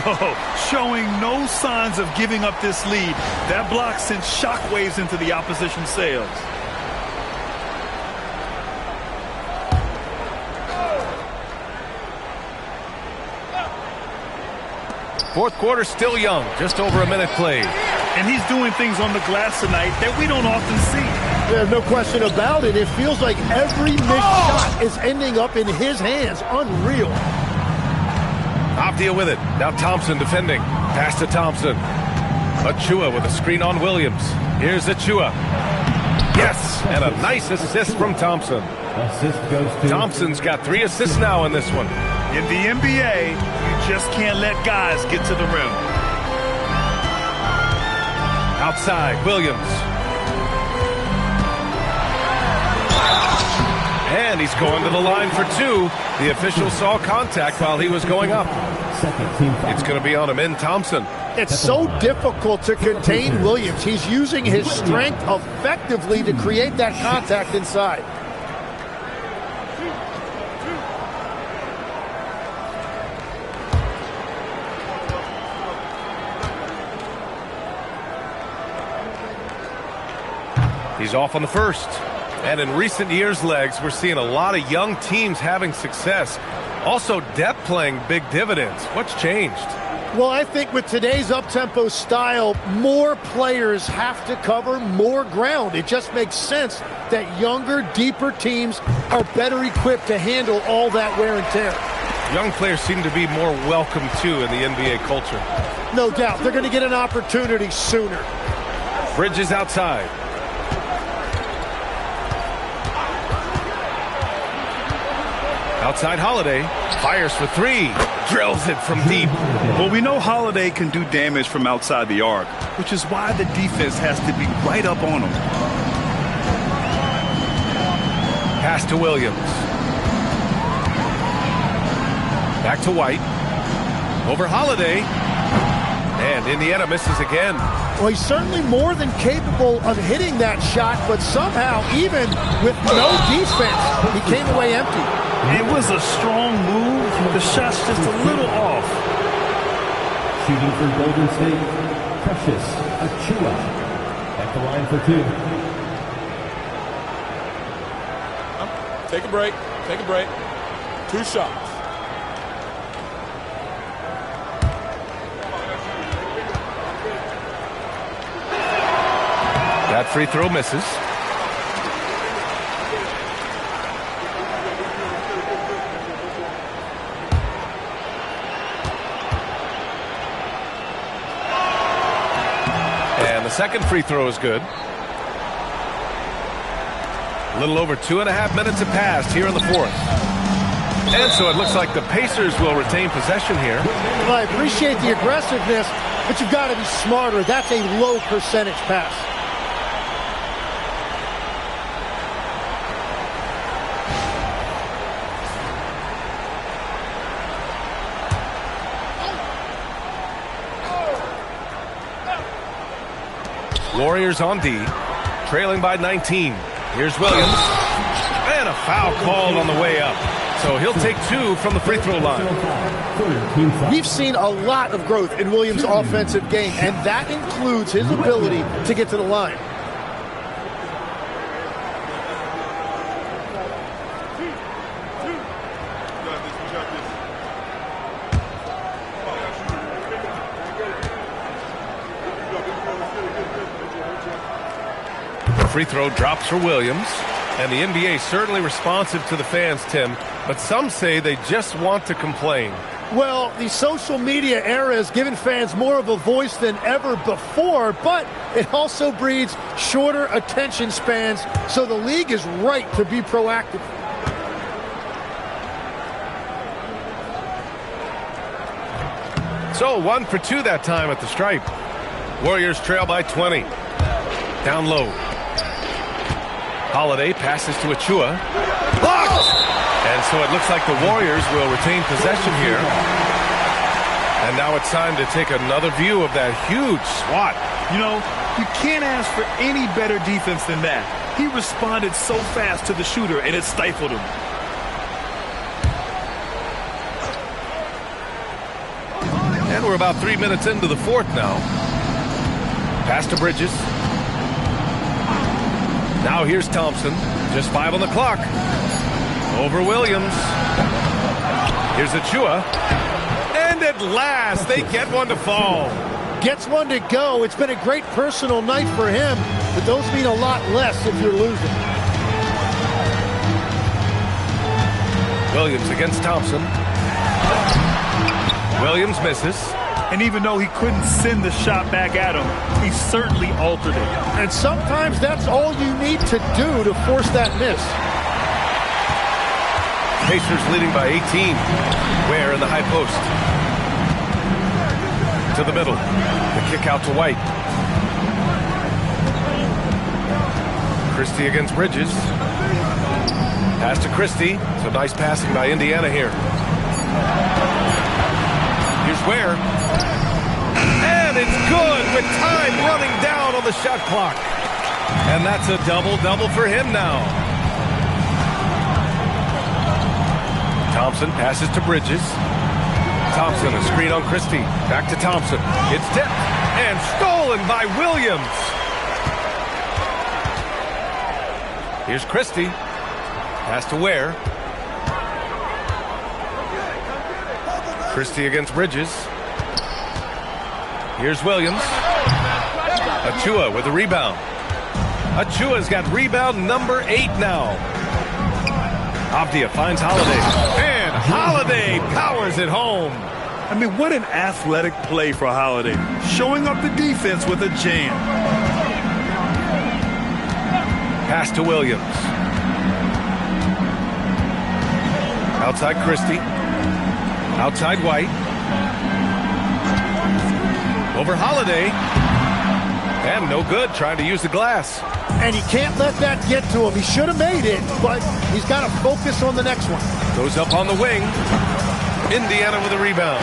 Oh, showing no signs of giving up this lead. That block sent shockwaves into the opposition sails. Fourth quarter still young, just over a minute played. And he's doing things on the glass tonight that we don't often see. There's no question about it. It feels like every missed shot is ending up in his hands. Unreal. Avdia with it. Now Thompson defending. Pass to Thompson. Achua with a screen on Williams. Here's Achua. Yes, and a nice assist from Thompson. Assist goes to Thompson's got 3 assists now in this one. In the NBA, you just can't let guys get to the rim. Outside, Williams. And he's going to the line for 2. The official saw contact while he was going up. It's going to be on him in Thompson. It's so difficult to contain Williams. He's using his strength effectively to create that contact inside. He's off on the first. And in recent years, Legs, we're seeing a lot of young teams having success. Also, depth playing big dividends. What's changed? Well, I think with today's up-tempo style, more players have to cover more ground. It just makes sense that younger, deeper teams are better equipped to handle all that wear and tear. Young players seem to be more welcome, too, in the NBA culture. No doubt. They're going to get an opportunity sooner. Bridges outside. Outside Holiday, fires for 3, drills it from deep. Well, we know Holiday can do damage from outside the arc, which is why the defense has to be right up on him. Pass to Williams. Back to White. Over Holiday. And Indiana misses again. Well, he's certainly more than capable of hitting that shot, but somehow, even with no defense, he came away empty. It was a strong move. The shot's just a little off. shooting for Golden State, Precious Achua at the line for 2. Take a break. Take a break. 2 shots. That free throw misses. And the second free throw is good. A little over 2.5 minutes have passed here in the fourth. And so it looks like the Pacers will retain possession here. Well, I appreciate the aggressiveness, but you've got to be smarter. That's a low percentage pass. Warriors on D, trailing by 19. Here's Williams. And a foul called on the way up. So he'll take 2 from the free throw line. We've seen a lot of growth in Williams' offensive game, and that includes his ability to get to the line. Free throw drops for Williams, and the NBA certainly responsive to the fans, Tim, but some say they just want to complain. Well, the social media era has given fans more of a voice than ever before, but it also breeds shorter attention spans, so the league is right to be proactive. So 1 for 2 that time at the stripe. Warriors trail by 20. Down low. Holiday passes to Achua. Blocked! And so it looks like the Warriors will retain possession here. And now it's time to take another view of that huge swat. You know, you can't ask for any better defense than that. He responded so fast to the shooter, and it stifled him. And we're about 3 minutes into the fourth now. Pass to Bridges. Now here's Thompson. Just 5 on the clock. Over Williams. Here's Achua. And at last, they get one to fall. Gets one to go. It's been a great personal night for him, but those mean a lot less if you're losing. Williams against Thompson. Williams misses. And even though he couldn't send the shot back at him, he certainly altered it. And sometimes that's all you need to do to force that miss. Pacers leading by 18. Ware in the high post. To the middle. The kick out to White. Christie against Bridges. Pass to Christie. So nice passing by Indiana here. Here's Ware. And it's good with time running down on the shot clock. And that's a double-double for him now. Thompson passes to Bridges. Thompson, a screen on Christie. Back to Thompson. It's tipped and stolen by Williams. Here's Christie. Pass to Ware. Christie against Bridges. Here's Williams. Achua with a rebound. Achua's got rebound number 8 now. Avdia finds Holiday. And Holiday powers it home. I mean, what an athletic play for Holiday. Showing up the defense with a jam. Pass to Williams. Outside Christie. Outside White. Over Holiday. And no good, trying to use the glass. And he can't let that get to him. He should have made it, but he's got to focus on the next one. Goes up on the wing. Indiana with a rebound.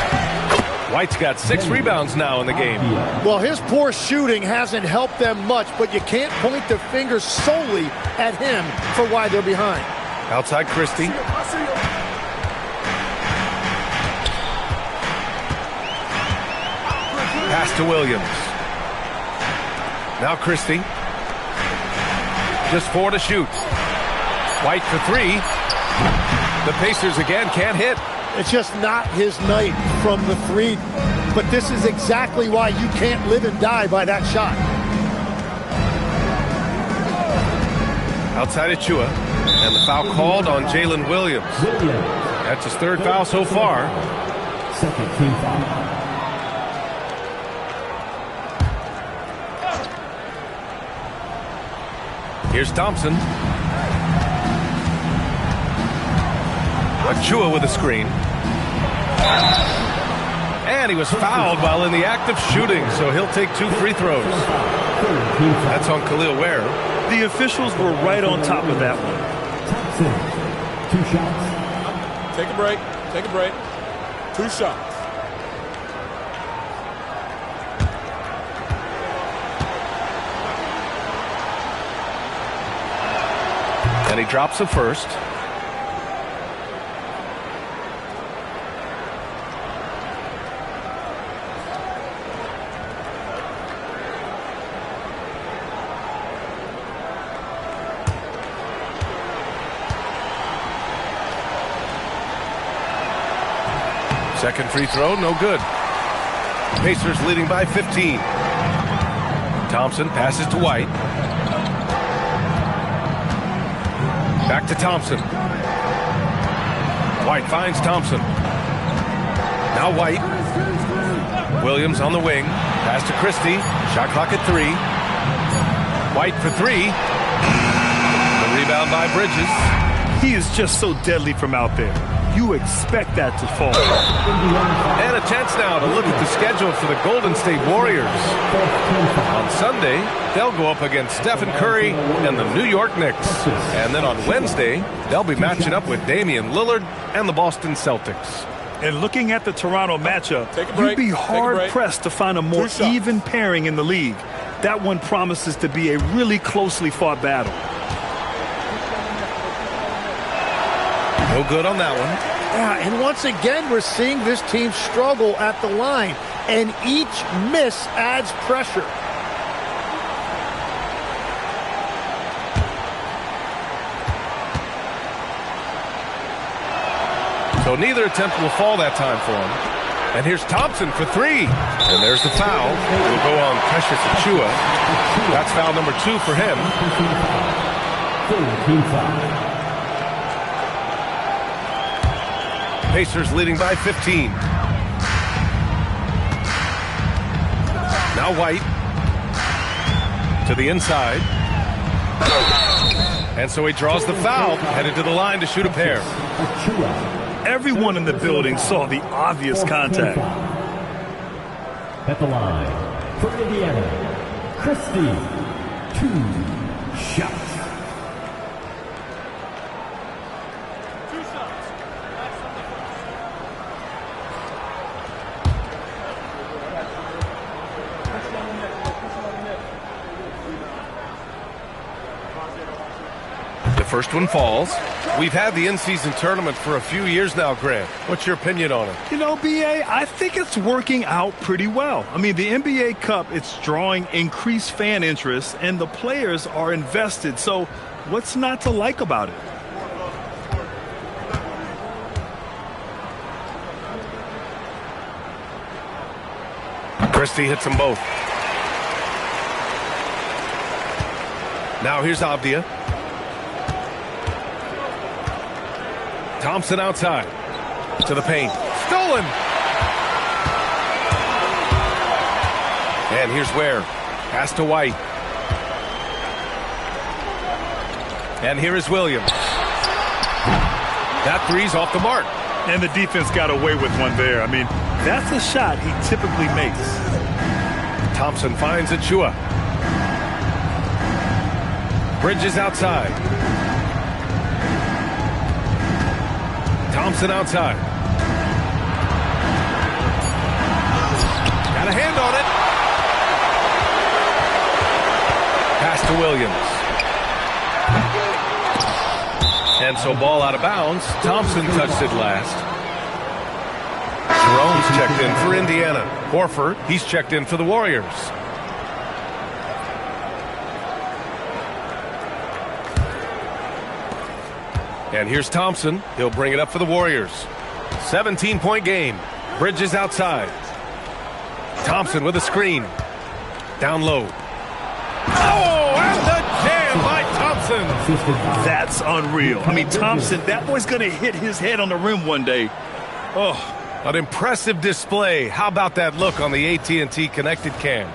White's got 6 rebounds now in the game. Well, his poor shooting hasn't helped them much, but you can't point the finger solely at him for why they're behind. Outside Christie. Pass to Williams. Now Christie. Just 4 to shoot. White for 3. The Pacers again can't hit. It's just not his night from the 3. But this is exactly why you can't live and die by that shot. Outside Achua. And the foul called on Jalen Williams. That's his 3rd foul so far. Second team foul. Here's Thompson. Achua with a screen. And he was fouled while in the act of shooting, so he'll take 2 free throws. That's on Khalil Ware. The officials were right on top of that one. 2 shots. Take a break. Take a break. 2 shots. And he drops the first. Second free throw, no good. Pacers leading by 15. Thompson passes to White. Back to Thompson. White finds Thompson. Now White. Williams on the wing. Pass to Christie. Shot clock at 3. White for 3. The rebound by Bridges. He is just so deadly from out there. You expect that to fall. And a chance now to look at the schedule for the Golden State Warriors. On Sunday, they'll go up against Stephen Curry and the New York Knicks. And then on Wednesday, they'll be matching up with Damian Lillard and the Boston Celtics. And looking at the Toronto matchup, you'd be hard-pressed to find a more even pairing in the league. That one promises to be a really closely fought battle. No good on that one. Yeah, and once again, we're seeing this team struggle at the line, and each miss adds pressure. So neither attempt will fall that time for him. And here's Thompson for 3. And there's the foul. It will go on Precious Achiuwa. That's foul number 2 for him. Pacers leading by 15. Now White to the inside. And so he draws the foul, headed to the line to shoot a pair. Everyone in the building saw the obvious contact. At the line, for Indiana, Christie, 2 shots. First one falls. We've had the in-season tournament for a few years now, Grant. What's your opinion on it? You know, B.A., I think it's working out pretty well. I mean, the NBA Cup, it's drawing increased fan interest, and the players are invested. So what's not to like about it? Christie hits them both. Now here's Avdia. Thompson outside to the paint. Stolen. And here's Ware. Pass to White. And here is Williams. That three's off the mark. And the defense got away with one there. I mean, that's a shot he typically makes. Thompson finds Achiuwa. Bridges outside. Thompson outside. Got a hand on it. Pass to Williams. And so ball out of bounds. Thompson touched it last. Jerome's checked in for Indiana. Horford, he's checked in for the Warriors. And here's Thompson. He'll bring it up for the Warriors. 17-point game. Bridges outside. Thompson with a screen. Down low. Oh, and the jam by Thompson. That's unreal. I mean, Thompson, that boy's going to hit his head on the rim one day. Oh. An impressive display. How about that look on the AT&T connected cam?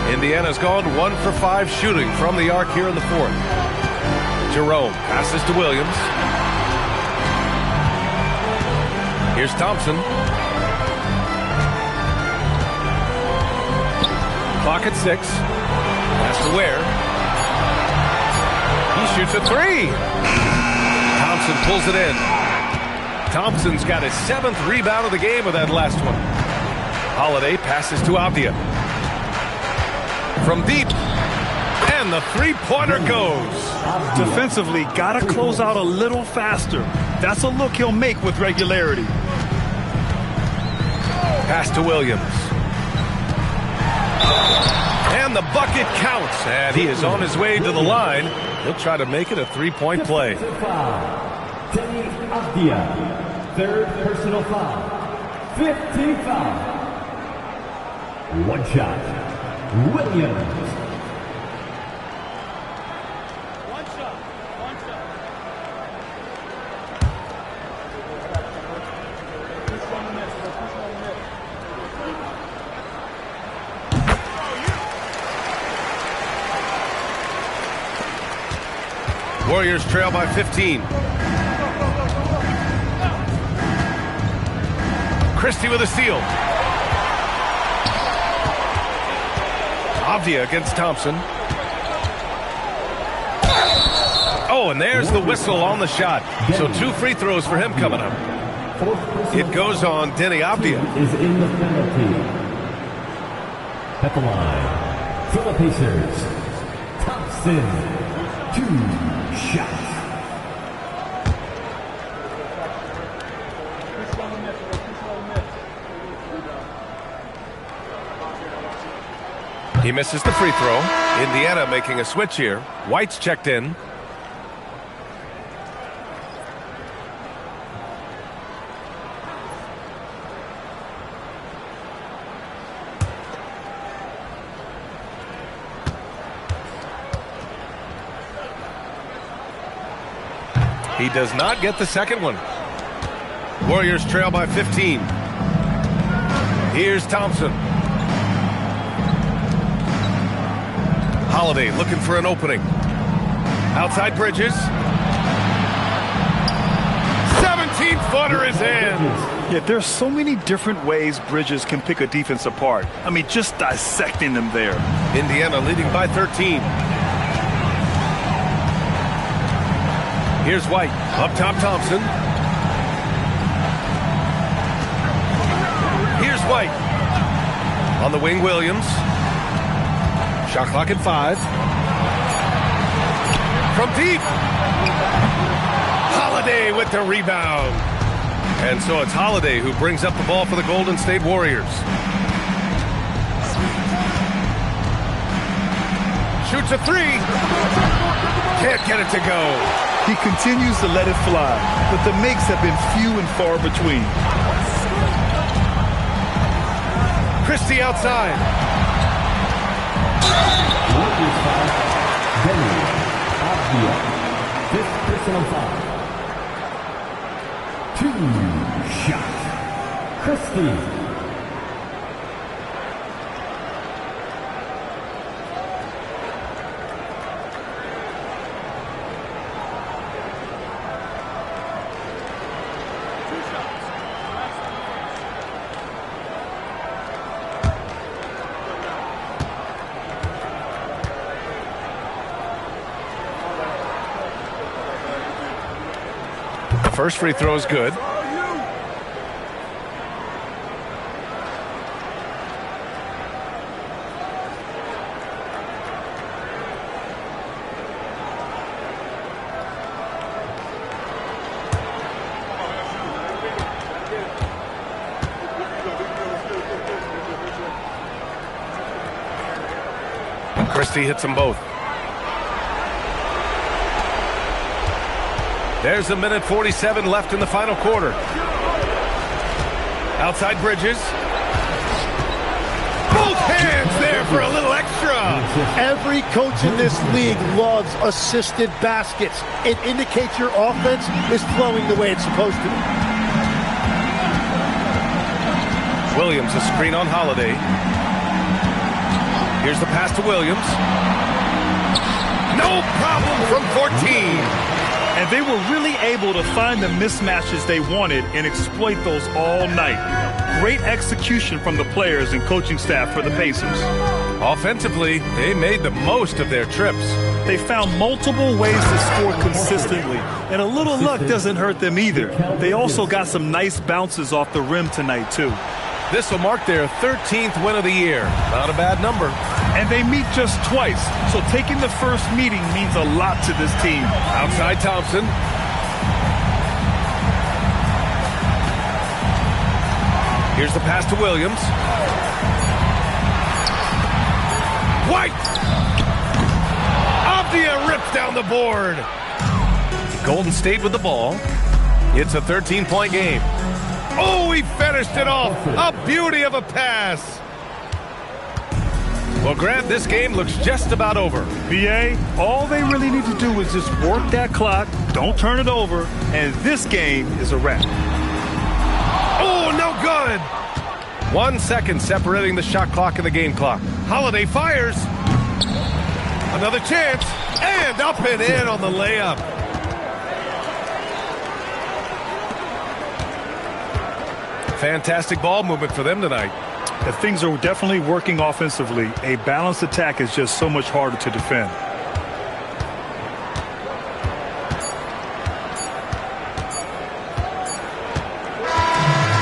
Indiana's gone 1 for 5 shooting from the arc here in the fourth. Jerome passes to Williams. Here's Thompson. Clock at 6. Pass to Ware. He shoots a 3. Thompson pulls it in. Thompson's got his 7th rebound of the game with that last one. Holiday passes to Avdia. From deep, and the three-pointer goes. Defensively, got to close out a little faster. That's a look he'll make with regularity. Pass to Williams. And the bucket counts, and he is on his way to the line. He'll try to make it a three-point play. Avdia, 3rd personal foul. 15 foul. One shot. Williams. Warriors trail by 15. Christie with a steal. Avdia against Thompson. Oh, and there's the whistle on the shot. So 2 free throws for him coming up. It goes on Denny Avdia. Is in the penalty. At the line, for the Pacers, Thompson, 2 shots. He misses the free throw. Indiana making a switch here. White's checked in. He does not get the second one. Warriors trail by 15. Here's Thompson. Holiday looking for an opening. Outside Bridges. 17-footer is in. Yeah, there's so many different ways Bridges can pick a defense apart. I mean, just dissecting them there. Indiana leading by 13. Here's White. Up top, Thompson. Here's White. On the wing, Williams. Shot clock at 5. From deep. Holiday with the rebound. And so it's Holiday who brings up the ball for the Golden State Warriors. Shoots a 3. Can't get it to go. He continues to let it fly, but the makes have been few and far between. Christie outside. Warriors foul, Denny Avdia, 5th personal foul. 2 shots. Christie. First free throw is good. Christie hits them both. There's 1:47 left in the final quarter. Outside Bridges. Both hands there for a little extra. Every coach in this league loves assisted baskets. It indicates your offense is flowing the way it's supposed to. Williams, a screen on Holiday. Here's the pass to Williams. No problem from 14. And they were really able to find the mismatches they wanted and exploit those all night. Great execution from the players and coaching staff for the Pacers. Offensively, they made the most of their trips. They found multiple ways to score consistently, and a little luck doesn't hurt them either. They also got some nice bounces off the rim tonight, too. This will mark their 13th win of the year. Not a bad number. And they meet just twice, so taking the first meeting means a lot to this team. Outside Thompson. Here's the pass to Williams. White! Avdia rips down the board. Golden State with the ball. It's a 13-point game. Oh, he finished it off. A beauty of a pass. Well, Grant, this game looks just about over. BA, all they really need to do is just work that clock, don't turn it over, and this game is a wrap. Oh, no good. 1 second separating the shot clock and the game clock. Holiday fires. Another chance. And up and in on the layup. Fantastic ball movement for them tonight. Things are definitely working offensively. A balanced attack is just so much harder to defend.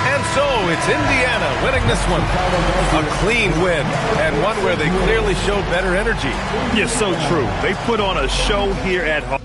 And so it's Indiana winning this one. A clean win, and one where they clearly showed better energy. Yes, so true. They put on a show here at home.